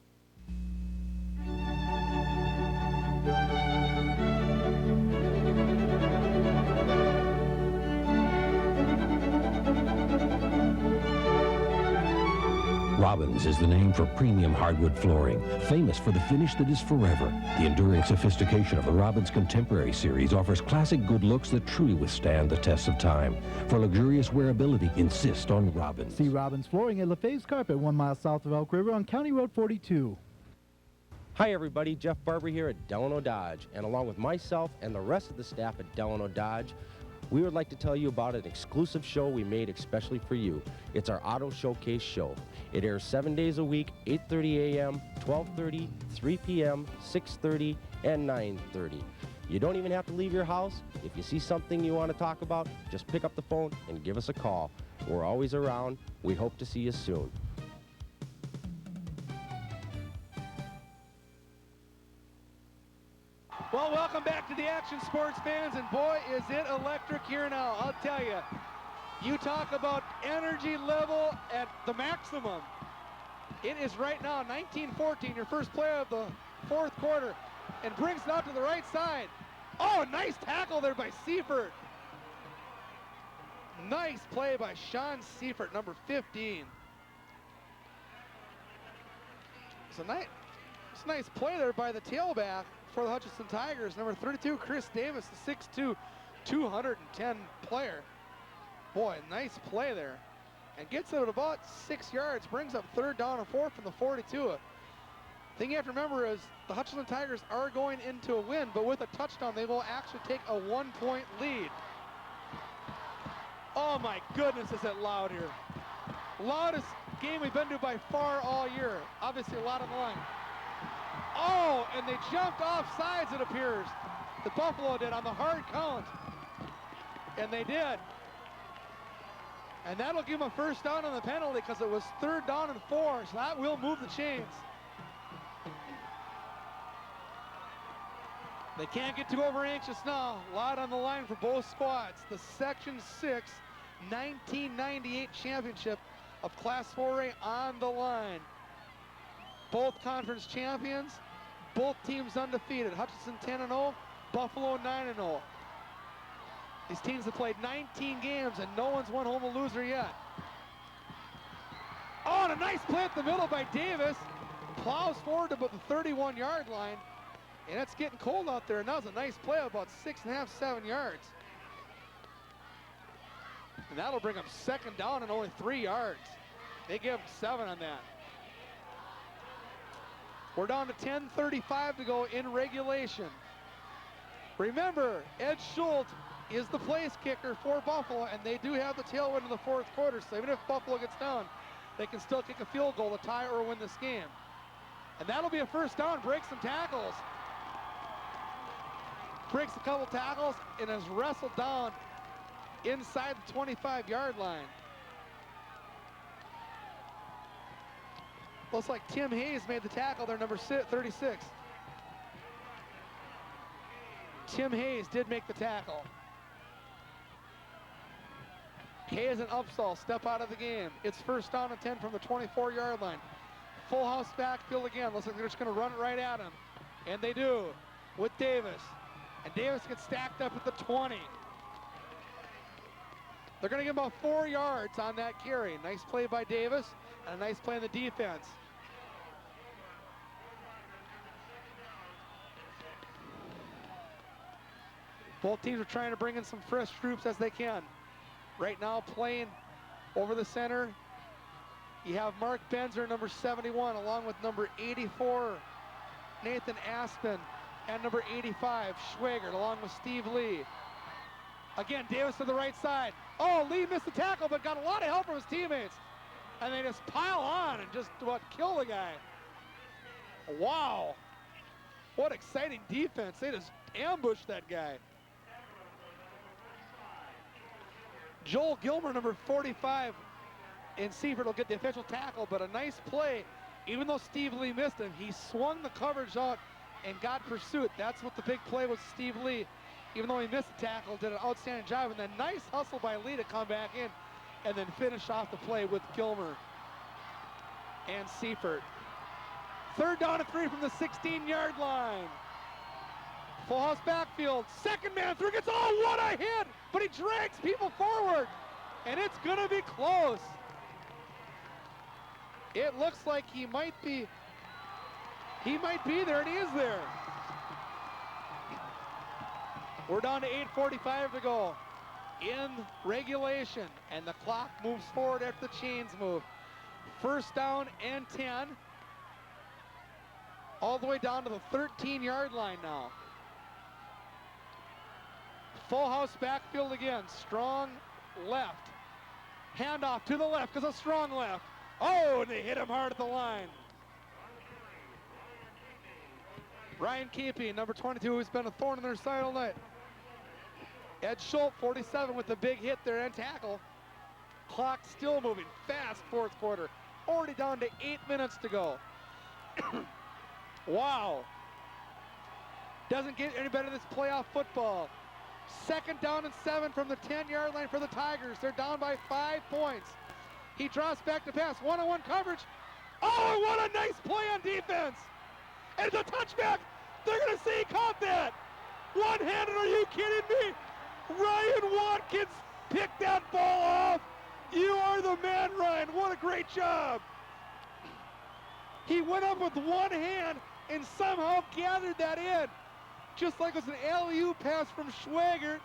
Robbins is the name for premium hardwood flooring, famous for the finish that is forever. The enduring sophistication of the Robbins Contemporary series offers classic good looks that truly withstand the test of time. For luxurious wearability, insist on Robbins.
See Robbins Flooring at LaFave's Carpet, 1 mile south of Elk River on County Road 42.
Hi everybody, Jeff Barber here at Delano Dodge, and along with myself and the rest of the staff at Delano Dodge, we would like to tell you about an exclusive show we made especially for you. It's our Auto Showcase show. It airs 7 days a week, 8:30 a.m., 12:30, 3 p.m., 6:30, and 9:30. You don't even have to leave your house. If you see something you want to talk about, just pick up the phone and give us a call. We're always around. We hope to see you soon.
Well, welcome back to the action, sports fans, and boy, is it electric here now. I'll tell you, you talk about energy level at the maximum. It is right now 19-14, your first play of the fourth quarter, and brings it out to the right side. Oh, nice tackle there by Seifert. Nice play by Sean Seifert, number 15. It's a nice play there by the tailback for the Hutchinson Tigers, number 32, Chris Davis, the 6'2", 210 player. Boy, nice play there. And gets it at about 6 yards, brings up third down and 4 from the 42. Thing you have to remember is the Hutchinson Tigers are going into a win, but with a touchdown, they will actually take a 1-point lead. Oh my goodness, is it loud here. Loudest game we've been to by far all year. Obviously a lot on the line. Oh, and they jumped off sides, it appears. The Buffalo did on the hard count. And they did. And that'll give them a first down on the penalty because it was third down and 4, so that will move the chains. They can't get too over anxious now. A lot on the line for both squads. The Section 6 1998 championship of Class 4A on the line. Both conference champions, both teams undefeated. Hutchinson 10-0, Buffalo 9-0. These teams have played 19 games and no one's won home a loser yet. Oh, and a nice play up the middle by Davis. Plows forward to about the 31-yard line. And it's getting cold out there, and that was a nice play, about 6.5, 7 yards. And that'll bring them second down and only 3 yards. They give them 7 on that. We're down to 10:35 to go in regulation. Remember, Ed Schultz is the place kicker for Buffalo, and they do have the tailwind in the fourth quarter, so even if Buffalo gets down, they can still kick a field goal to tie or win this game. And that'll be a first down, breaks some tackles. Breaks a couple tackles and is wrestled down inside the 25-yard line. Looks like Tim Hayes made the tackle there, number 36. Tim Hayes did make the tackle. Hayes and Upsall step out of the game. It's first down and 10 from the 24-yard line. Full house backfield again. Looks like they're just going to run it right at him. And they do with Davis. And Davis gets stacked up at the 20. They're going to give him about 4 yards on that carry. Nice play by Davis and a nice play in the defense. Both teams are trying to bring in some fresh troops as they can. Right now playing over the center, you have Mark Benzer, number 71, along with number 84, Nathan Aspen, and number 85, Schwagert, along with Steve Lee. Again, Davis to the right side. Oh, Lee missed the tackle, but got a lot of help from his teammates. And they just pile on and just about kill the guy. Wow. What exciting defense. They just ambushed that guy. Joel Gilmer, number 45, in Seaford will get the official tackle, but a nice play. Even though Steve Lee missed him, he swung the coverage out and got pursuit. That's what the big play was, Steve Lee. Even though he missed the tackle, did an outstanding job, and then nice hustle by Lee to come back in and then finish off the play with Gilmer and Seifert. 3rd down and 3 from the 16-yard line. Full house backfield, second man through, gets, oh, what a hit! But he drags people forward, and it's gonna be close. It looks like he might be there, and he is there. We're down to 8:45 to go in regulation, and the clock moves forward after the chains move. 1st down and 10, all the way down to the 13-yard line now. Full house backfield again, strong left. Handoff to the left, because a strong left. Oh, and they hit him hard at the line. Ryan Keepy, number 22, who's been a thorn in their side all night. Ed Schultz, 47, with the big hit there and tackle. Clock still moving, fast 4th quarter. Already down to 8 minutes to go. Wow. Doesn't get any better than this playoff football. 2nd down and 7 from the 10-yard line for the Tigers. They're down by 5 points. He drops back to pass, one-on-one coverage. Oh, what a nice play on defense. And it's a touchback. They're gonna say he caught that. One-handed, are you kidding me? Ryan Watkins picked that ball off. You are the man, Ryan. What a great job. He went up with one hand and somehow gathered that in. Just like it was an alley-oop pass from Schwagert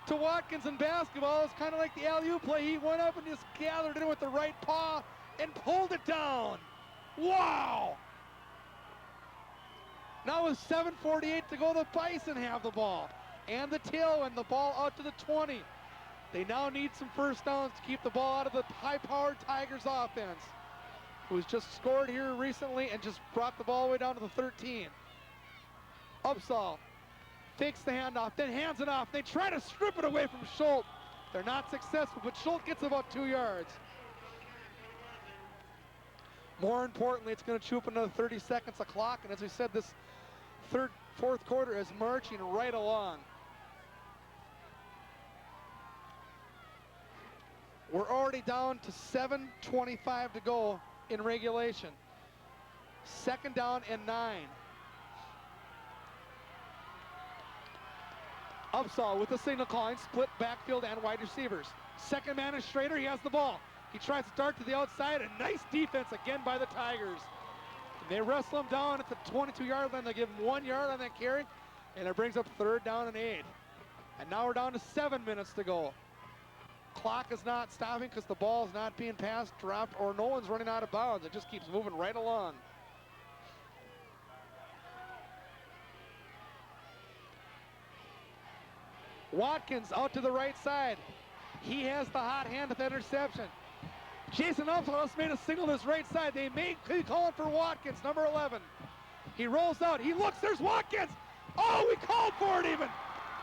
to Watkins in basketball. It's kind of like the alley-oop play. He went up and just gathered it with the right paw and pulled it down. Wow. Now with 7:48 to go, the Bison have the ball. And the tail and the ball out to the 20. They now need some 1st downs to keep the ball out of the high-powered Tigers offense, who's just scored here recently and just brought the ball all the way down to the 13. Upsall fakes the handoff, then hands it off. They try to strip it away from Schultz. They're not successful, but Schultz gets about 2 yards. More importantly, it's going to chew up another 30 seconds of clock, and as we said, this 4th quarter is marching right along. We're already down to 7:25 to go in regulation. 2nd down and 9. Upsall with the signal calling, split backfield and wide receivers. Second man is Schrader, he has the ball. He tries to dart to the outside, and nice defense again by the Tigers. They wrestle him down at the 22-yard line. They give him 1 yard on that carry, and it brings up 3rd down and 8. And now we're down to 7 minutes to go. Clock is not stopping because the ball is not being passed, dropped, or no one's running out of bounds. It just keeps moving right along. Watkins out to the right side. He has the hot hand at the interception. Jason Upsall made a signal to his right side. They may be calling for Watkins, number 11. He rolls out. He looks. There's Watkins. Oh, we called for it even.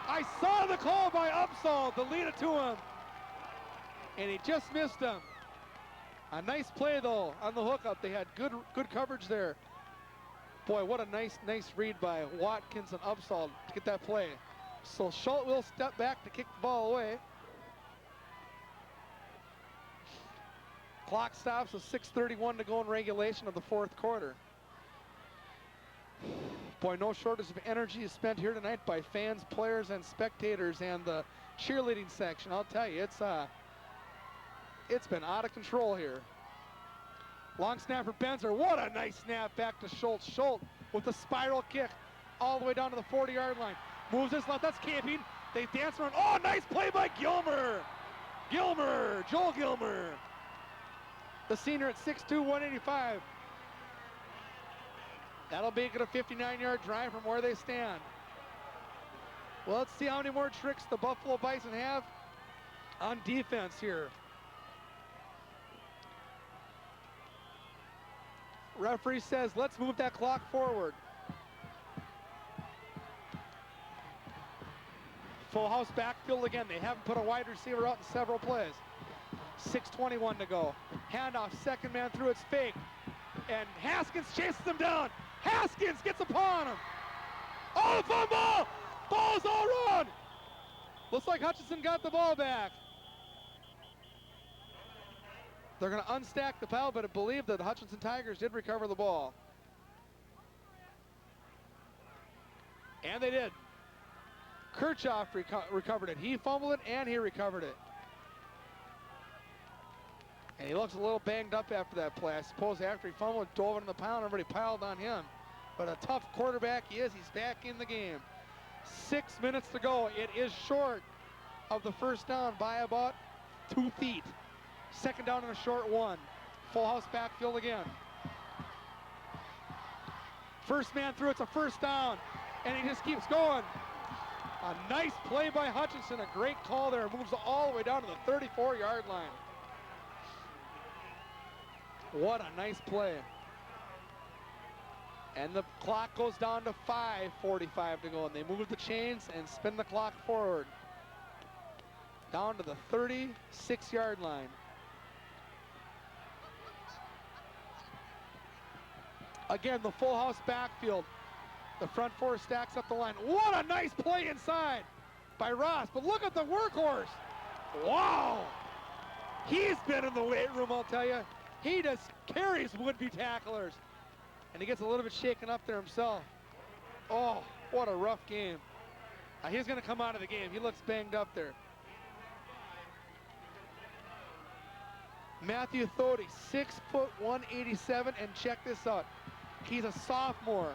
I saw the call by Upsall to lead it to him. And he just missed him. A nice play, though, on the hookup. They had good coverage there. Boy, what a nice read by Watkins and Upsall to get that play. So Schultz will step back to kick the ball away. Clock stops with 6:31 to go in regulation of the 4th quarter. Boy, no shortage of energy is spent here tonight by fans, players, and spectators, and the cheerleading section. I'll tell you, it's been out of control here. Long snap for Benzer. What a nice snap back to Schultz. Schultz with a spiral kick all the way down to the 40-yard line. Moves this left, that's camping. They dance around. Oh, nice play by Gilmer. Joel Gilmer. The senior at 6'2", 185. That'll make it a 59-yard drive from where they stand. Well, let's see how many more tricks the Buffalo Bison have on defense here. Referee says, let's move that clock forward. Full house backfield again. They haven't put a wide receiver out in several plays. 6:21 to go. Handoff, second man through, it's fake. And Haskins chases him down. Haskins gets upon him. Oh, fumble! Ball's all run! Looks like Hutchinson got the ball back. They're going to unstack the pile, but I believe that the Hutchinson Tigers did recover the ball. And they did. Kirchhoff recovered it. He fumbled it and he recovered it. And he looks a little banged up after that play. I suppose after he fumbled, dove into the pound, everybody piled on him. But a tough quarterback he is. He's back in the game. 6 minutes to go. It is short of the first down by about 2 feet. Second down and a short one. Full house backfield again. First man through, it's a first down. And he just keeps going. A nice play by Hutchinson. A great call there. Moves all the way down to the 34-yard line. What a nice play. And the clock goes down to 5:45 to go. And they move the chains and spin the clock forward. Down to the 36-yard line. Again, the full house backfield. The front four stacks up the line. What a nice play inside by Ross. But look at the workhorse. Wow. He's been in the weight room, I'll tell you. He just carries would-be tacklers. And he gets a little bit shaken up there himself. Oh, what a rough game. He's going to come out of the game. He looks banged up there. Matthew Thody, 6 foot 187, and check this out. He's a sophomore.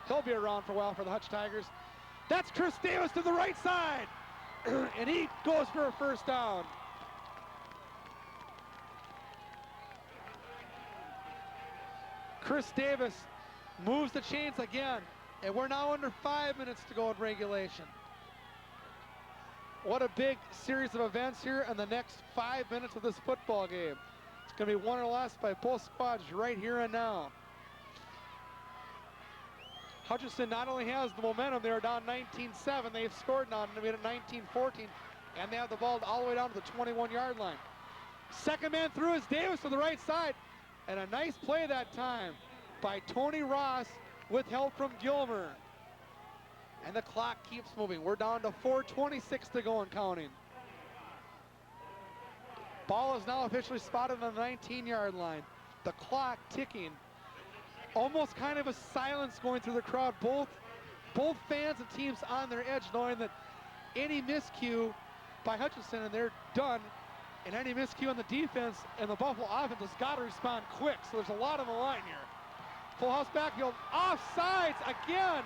He'll be around for a while for the Hutch Tigers. That's Chris Davis to the right side. And he goes for a first down. Chris Davis moves the chains again. And we're now under 5 minutes to go in regulation. What a big series of events here in the next 5 minutes of this football game. It's going to be won or lost by both squads right here and now. Hutchinson not only has the momentum, they're down 19-7. They've scored now at 19-14, and they have the ball all the way down to the 21-yard line. Second man through is Davis to the right side, and a nice play that time by Tony Ross with help from Gilmer. And the clock keeps moving. We're down to 4:26 to go and counting. Ball is now officially spotted on the 19-yard line. The clock ticking. Almost kind of a silence going through the crowd. Both fans and teams on their edge, knowing that any miscue by Hutchinson and they're done, and any miscue on the defense and the Buffalo offense has got to respond quick. So there's a lot on the line here. Full house backfield, offsides again.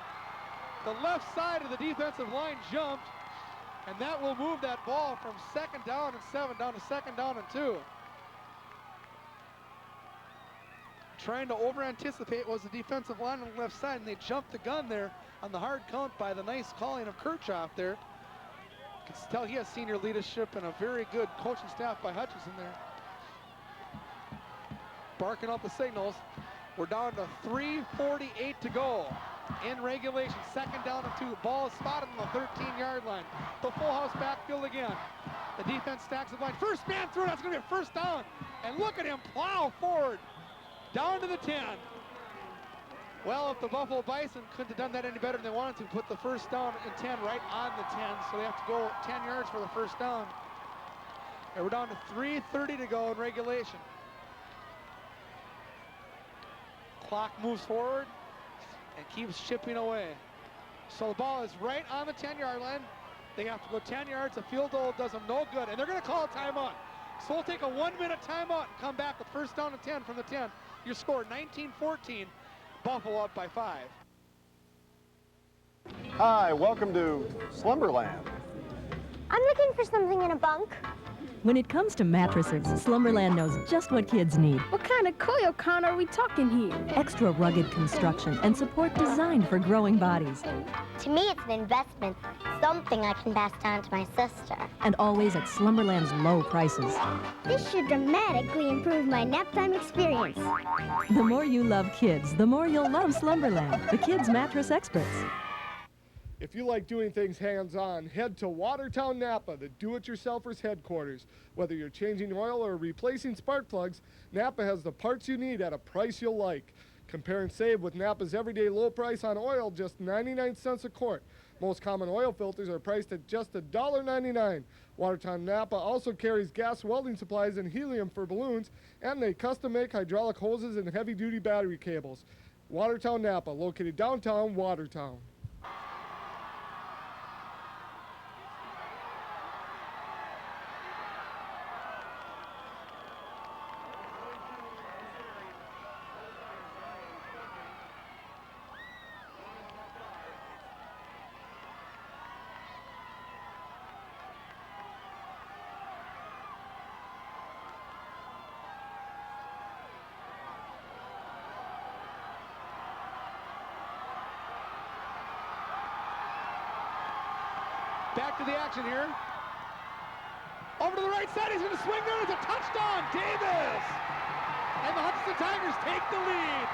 The left side of the defensive line jumped, and that will move that ball from second down and 7 down to second down and 2. Trying to over-anticipate was the defensive line on the left side, and they jumped the gun there on the hard count by the nice calling of Kirchhoff there. You can tell he has senior leadership and a very good coaching staff by Hutchinson there. Barking out the signals. We're down to 3:48 to go in regulation. Second down and 2. Ball is spotted on the 13-yard line. The full house backfield again. The defense stacks the line. First man through, that's going to be a first down. And look at him plow forward down to the 10. Well, if the Buffalo Bison couldn't have done that any better than they wanted to, put the first down and 10 right on the 10, so they have to go 10 yards for the first down. And we're down to 3:30 to go in regulation. Clock moves forward and keeps chipping away. So the ball is right on the 10-yard line. They have to go 10 yards. A field goal does them no good, and they're going to call a timeout. So we'll take a 1-minute timeout and come back with first down and 10 from the 10. Your score 19-14, Buffalo up by 5.
Hi, welcome to Slumberland.
I'm looking for something in a bunk.
When it comes to mattresses, Slumberland knows just what kids need.
What kind of coil count are we talking here?
Extra rugged construction and support designed for growing bodies.
To me, it's an investment, something I can pass down to my sister.
And always at Slumberland's low prices.
This should dramatically improve my nap time experience.
The more you love kids, the more you'll love Slumberland, the kids' mattress experts.
If you like doing things hands-on, head to Watertown Napa, the do-it-yourselfer's headquarters. Whether you're changing oil or replacing spark plugs, Napa has the parts you need at a price you'll like. Compare and save with Napa's everyday low price on oil, just 99 cents a quart. Most common oil filters are priced at just $1.99. Watertown Napa also carries gas welding supplies and helium for balloons, and they custom-make hydraulic hoses and heavy-duty battery cables. Watertown Napa, located downtown Watertown.
Back to the action here. Over to the right side, he's going to swing there. It's a touchdown, Davis! And the Hutchinson Tigers take the lead,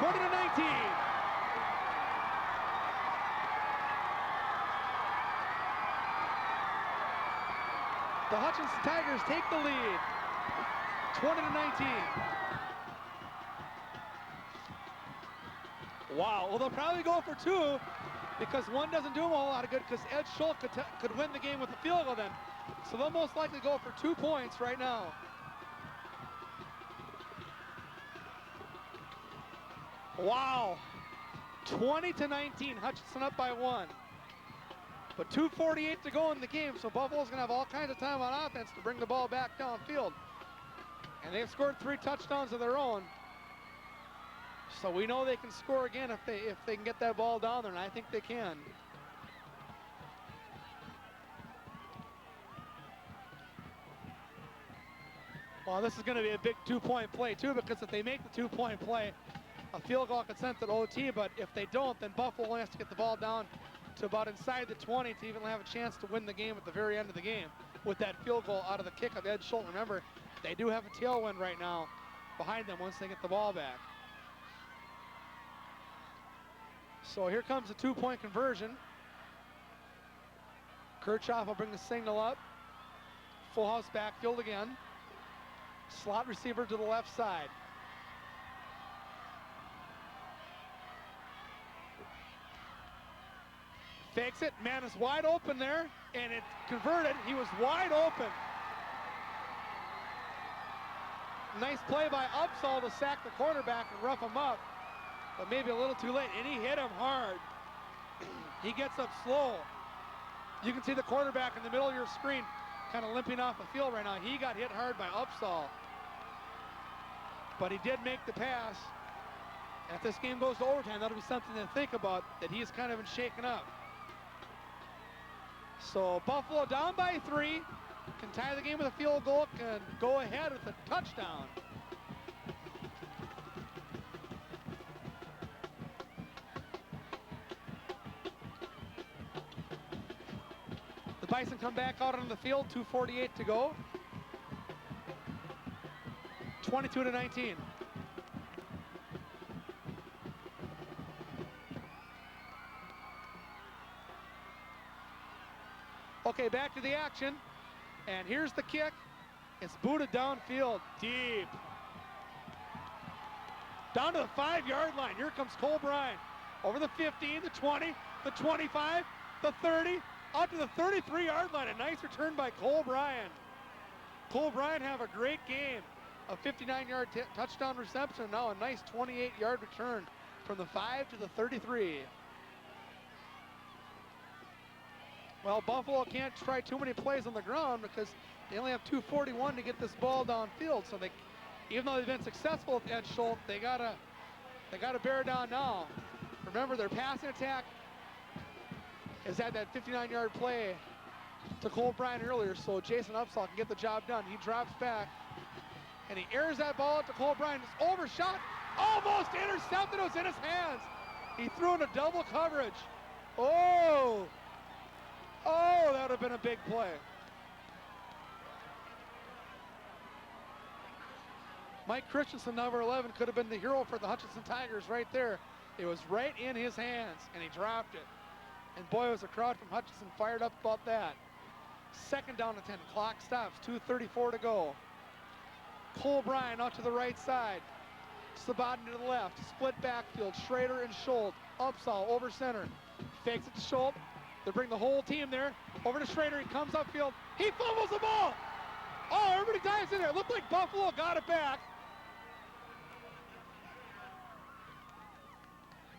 20-19. The Hutchinson Tigers take the lead, 20-19. Wow, well, they'll probably go for two, because one doesn't do them a whole lot of good, because Ed Schultz could win the game with a field goal then. So they'll most likely go for 2 points right now. Wow. 20-19, Hutchinson up by 1. But 2:48 to go in the game, so Buffalo's going to have all kinds of time on offense to bring the ball back downfield. And they've scored 3 touchdowns of their own. So we know they can score again if they can get that ball down there, and I think they can. Well, this is going to be a big 2-point play too, because if they make the 2-point play, a field goal gets sent to OT, but if they don't, then Buffalo has to get the ball down to about inside the 20 to even have a chance to win the game at the very end of the game with that field goal out of the kick of Ed Schultz. Remember, they do have a tailwind right now behind them once they get the ball back. So here comes a 2-point conversion. Kirchhoff will bring the signal up. Full house backfield again. Slot receiver to the left side. Fakes it, man is wide open there, and it converted. He was wide open. Nice play by Upsall to sack the quarterback and rough him up, but maybe a little too late, and he hit him hard. He gets up slow. You can see the quarterback in the middle of your screen kind of limping off the field right now. He got hit hard by Upsall, but he did make the pass. And if this game goes to overtime, that'll be something to think about, that he's kind of been shaken up. So Buffalo down by 3, can tie the game with a field goal, can go ahead with a touchdown. The Bison come back out on the field, 2:48 to go. 22-19. Okay, back to the action, and here's the kick. It's booted downfield, deep. Down to the 5-yard line. Here comes Cole Bryant. Over the 15, the 20, the 25, the 30, out to the 33-yard line. A nice return by Cole Bryant. Cole Bryant have a great game. A 59-yard touchdown reception, now a nice 28-yard return from the 5 to the 33. Well, Buffalo can't try too many plays on the ground because they only have 2:41 to get this ball downfield. So they, even though they've been successful with Ed Schultz, they gotta bear down now. Remember, their passing attack has had that 59-yard play to Cole Bryant earlier, so Jason Upsall can get the job done. He drops back, and he airs that ball out to Cole Bryant. It's overshot, almost intercepted. It was in his hands. He threw into double coverage. Oh, that would have been a big play. Mike Christensen, number 11, could have been the hero for the Hutchinson Tigers right there. It was right in his hands, and he dropped it. And boy, was the crowd from Hutchinson fired up about that. 2nd down and 10, clock stops, 2:34 to go. Cole Bryant out to the right side. Sabatin to the left, split backfield, Schrader and Schultz. Upsall over center, fakes it to Schultz. They bring the whole team there, over to Schrader, he comes upfield, he fumbles the ball! Oh, everybody dives in there. It looked like Buffalo got it back.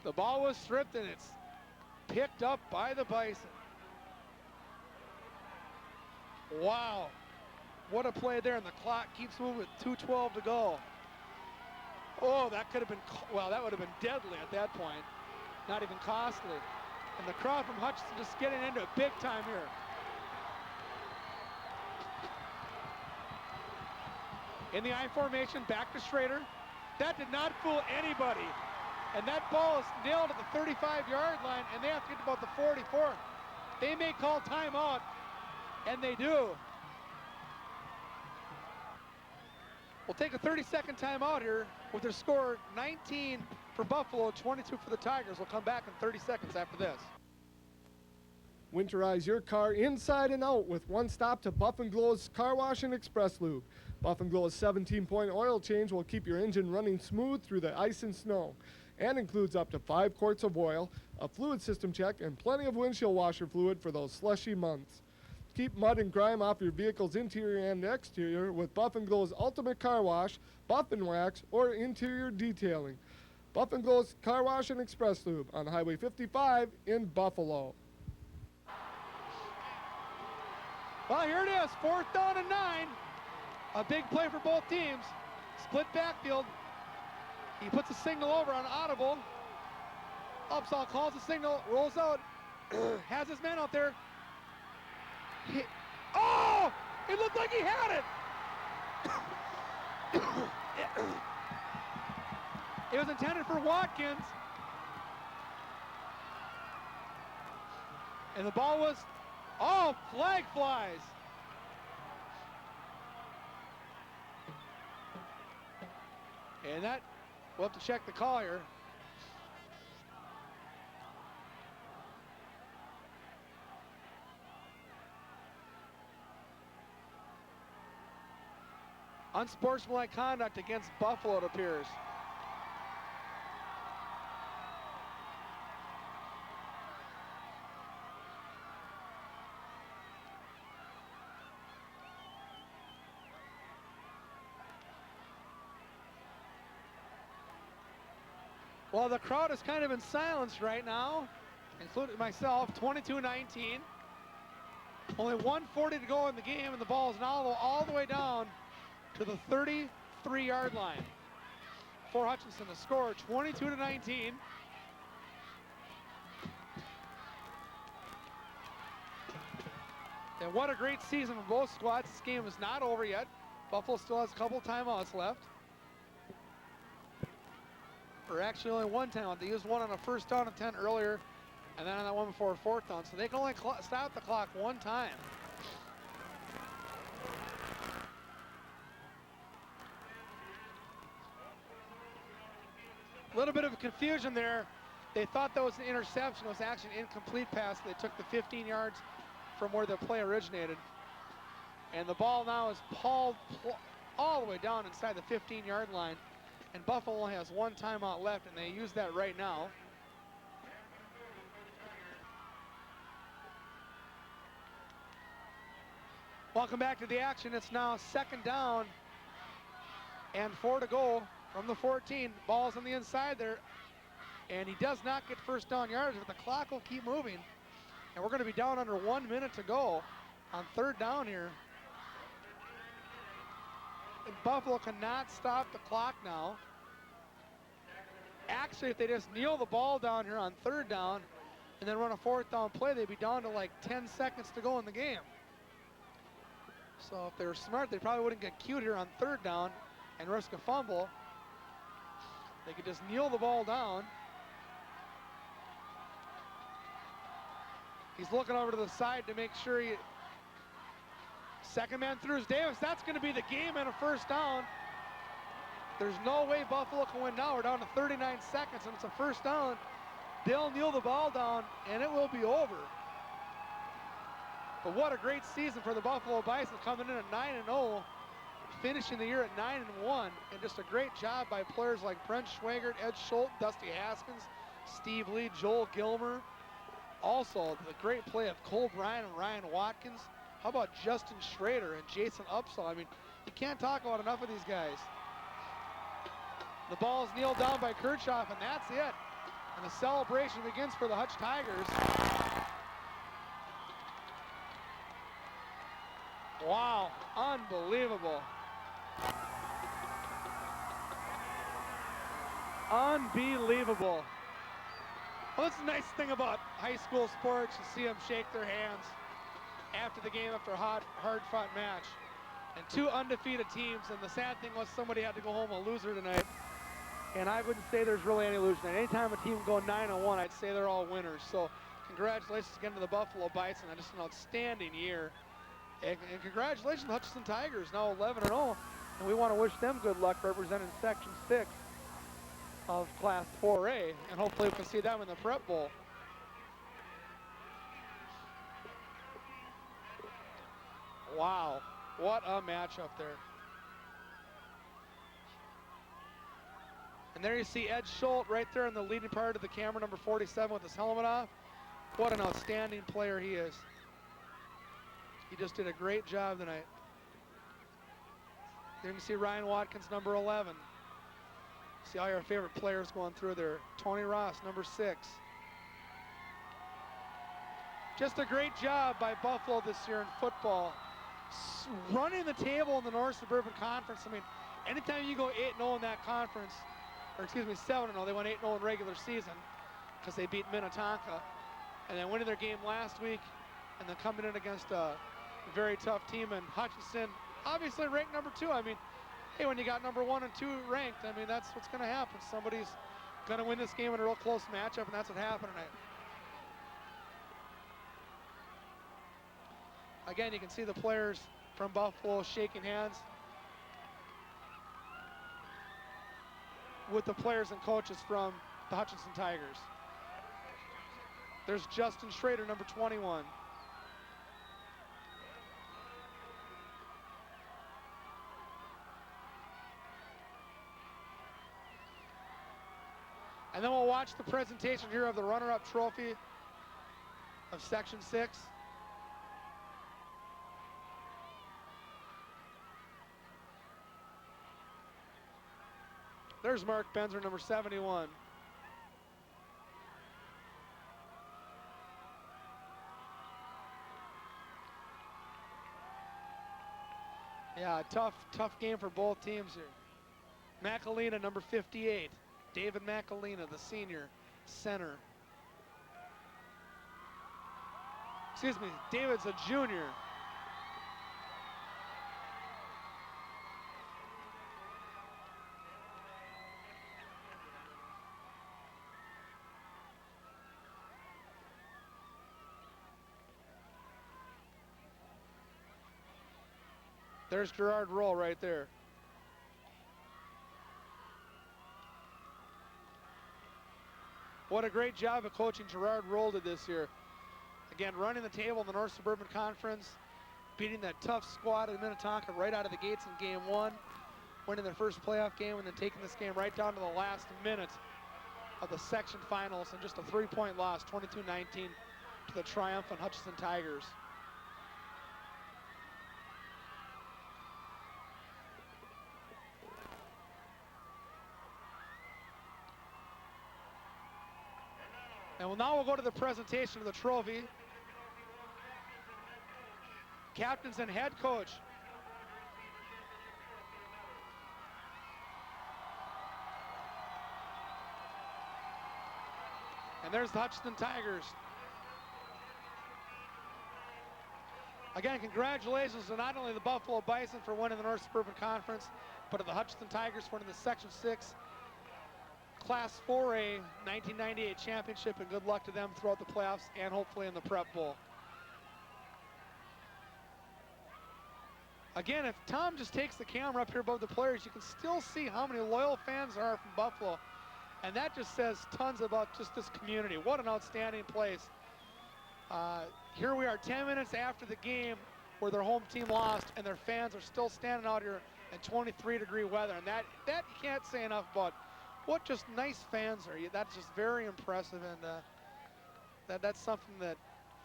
The ball was stripped and it's picked up by the Bison. Wow, what a play there, and the clock keeps moving with 2:12 to go. Oh, that could have been, well, that would have been deadly at that point. Not even costly. And the crowd from Hutchinson just getting into it big time here. In the I formation, back to Schrader. That did not fool anybody. And that ball is nailed at the 35-yard line, and they have to get to about the 44. They may call timeout, and they do. We'll take a 30-second timeout here with their score 19 for Buffalo, 22 for the Tigers. We'll come back in 30 seconds after this.
Winterize your car inside and out with one stop to Buff & Glow's Car Wash and Express Lube. Buff & Glow's 17-point oil change will keep your engine running smooth through the ice and snow, and includes up to 5 quarts of oil, a fluid system check, and plenty of windshield washer fluid for those slushy months. Keep mud and grime off your vehicle's interior and exterior with Buff & Glow's Ultimate Car Wash, Buff & Wax, or interior detailing. Buff & Glow's Car Wash and Express Lube on Highway 55 in Buffalo.
Well, here it is, 4th down and 9. A big play for both teams. Split backfield. He puts a signal over on audible. Upsall calls the signal, rolls out, has his man out there. Oh! It looked like he had it! It was intended for Watkins. And the ball was, oh, flag flies. And that, we'll have to check the call here. Unsportsmanlike conduct against Buffalo, it appears. Well, the crowd is kind of in silence right now, including myself. 22-19. Only 1:40 to go in the game, and the ball is now all the way down to the 33-yard line. For Hutchinson, the score 22-19. And what a great season for both squads. This game is not over yet. Buffalo still has a couple timeouts left. Or actually only one timeout. They used one on a 1st down and 10 earlier, and then on that one before 4th down. So they can only stop the clock one time. A little bit of confusion there. They thought that was an interception. It was actually an incomplete pass. They took the 15 yards from where the play originated. And the ball now is pulled all the way down inside the 15-yard line. And Buffalo only has one timeout left, and they use that right now. Welcome back to the action. It's now 2nd down and 4 to go from the 14. Ball's on the inside there, and he does not get 1st down yards, but the clock will keep moving. And we're going to be down under 1 minute to go on 3rd down here. And Buffalo cannot stop the clock now. Actually, if they just kneel the ball down here on 3rd down, and then run a 4th down play, they'd be down to like 10 seconds to go in the game. So if they were smart, they probably wouldn't get cute here on 3rd down and risk a fumble. They could just kneel the ball down. He's looking over to the side to make sure he... Second man through is Davis. That's going to be the game and a 1st down. There's no way Buffalo can win now. We're down to 39 seconds, and it's a 1st down. They'll kneel the ball down, and it will be over. But what a great season for the Buffalo Bison, coming in at 9-0, finishing the year at 9-1, and just a great job by players like Brent Schwagert, Ed Schultz, Dusty Haskins, Steve Lee, Joel Gilmer. Also, the great play of Cole Bryan and Ryan Watkins. How about Justin Schrader and Jason Upsall? I mean, you can't talk about enough of these guys. The ball is kneeled down by Kirchhoff, and that's it. And the celebration begins for the Hutch Tigers. Wow, unbelievable. Unbelievable. Well, that's the nice thing about high school sports. You see them shake their hands after the game, after a hard-fought match. And 2 undefeated teams, and the sad thing was somebody had to go home a loser tonight. And I wouldn't say there's really any loser tonight. Anytime a team go 9-1, I'd say they're all winners. So congratulations again to the Buffalo Bison on just an outstanding year. And congratulations to the Hutchinson Tigers, now 11-0. And we want to wish them good luck representing Section 6 of Class 4A. And hopefully we can see them in the Prep Bowl. Wow, what a matchup there. And there you see Ed Schultz right there in the leading part of the camera, number 47 with his helmet off. What an outstanding player he is. He just did a great job tonight. There you can see Ryan Watkins, number 11. See all your favorite players going through there. Tony Ross, number 6. Just a great job by Buffalo this year in football. Running the table in the North Suburban Conference. I mean, anytime you go 8-0 in that conference, or excuse me, 7-0, they went 8-0 in regular season because they beat Minnetonka. And then winning their game last week, and then coming in against a very tough team in Hutchinson. Obviously ranked number 2. I mean, hey, when you got number 1 and 2 ranked, I mean, that's what's going to happen. Somebody's going to win this game in a real close matchup, and that's what happened tonight. Again, you can see the players from Buffalo shaking hands with the players and coaches from the Hutchinson Tigers. There's Justin Schrader, number 21. And then we'll watch the presentation here of the runner-up trophy of Section 6. There's Mark Benzer, number 71. Yeah, tough game for both teams here. McAlena, number 58. David McAlena, the senior center. Excuse me, David's a junior. There's Gerard Roll right there. What a great job of coaching Gerard Roll did this year. Again, running the table in the North Suburban Conference, beating that tough squad in Minnetonka right out of the gates in game 1, winning their first playoff game, and then taking this game right down to the last minute of the section finals, and just a 3-point loss, 22-19, to the triumphant Hutchinson Tigers. And now we'll go to the presentation of the trophy. Captains and head coach. And there's the Hutchinson Tigers Again, congratulations to not only the Buffalo Bison for winning the North Suburban Conference, but to the Hutchinson Tigers for winning the Section 6 Class 4A 1998 championship, and good luck to them throughout the playoffs and hopefully in the Prep Bowl. Again, if Tom just takes the camera up here above the players, you can still see how many loyal fans there are from Buffalo. And that just says tons about just this community. What an outstanding place. Here we are 10 minutes after the game where their home team lost, and their fans are still standing out here in 23-degree weather. And that you can't say enough about what just nice fans are. That's just very impressive, and that's something that,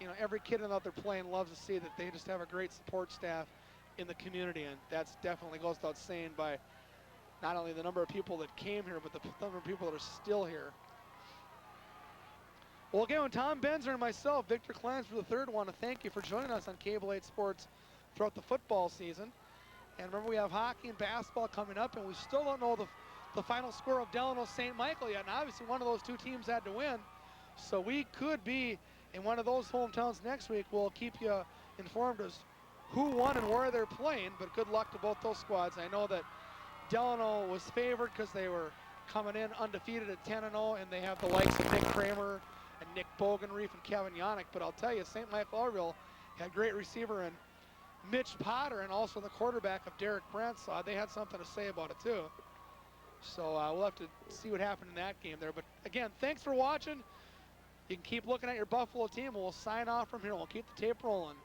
you know, every kid out there playing loves to see, that they just have a great support staff in the community, and that's definitely goes without saying by not only the number of people that came here, but the number of people that are still here. Well, again, Tom Benzer and myself, Victor Clansford III, want to thank you for joining us on Cable 8 Sports throughout the football season. And remember, we have hockey and basketball coming up, and we still don't know the final score of Delano St. Michael yet. And obviously, one of those two teams had to win, so we could be in one of those hometowns next week. We'll keep you informed as who won and where they're playing, but good luck to both those squads. I know that Delano was favored because they were coming in undefeated at 10-0, and they have the likes of Nick Kramer and Nick Bogenreef and Kevin Yannick. But I'll tell you, St. Michael Orville had great receiver in Mitch Potter, and also the quarterback of Derek Brent, so they had something to say about it too. So we'll have to see what happened in that game there. But again, thanks for watching. You can keep looking at your Buffalo team, and we'll sign off from here. We'll keep the tape rolling.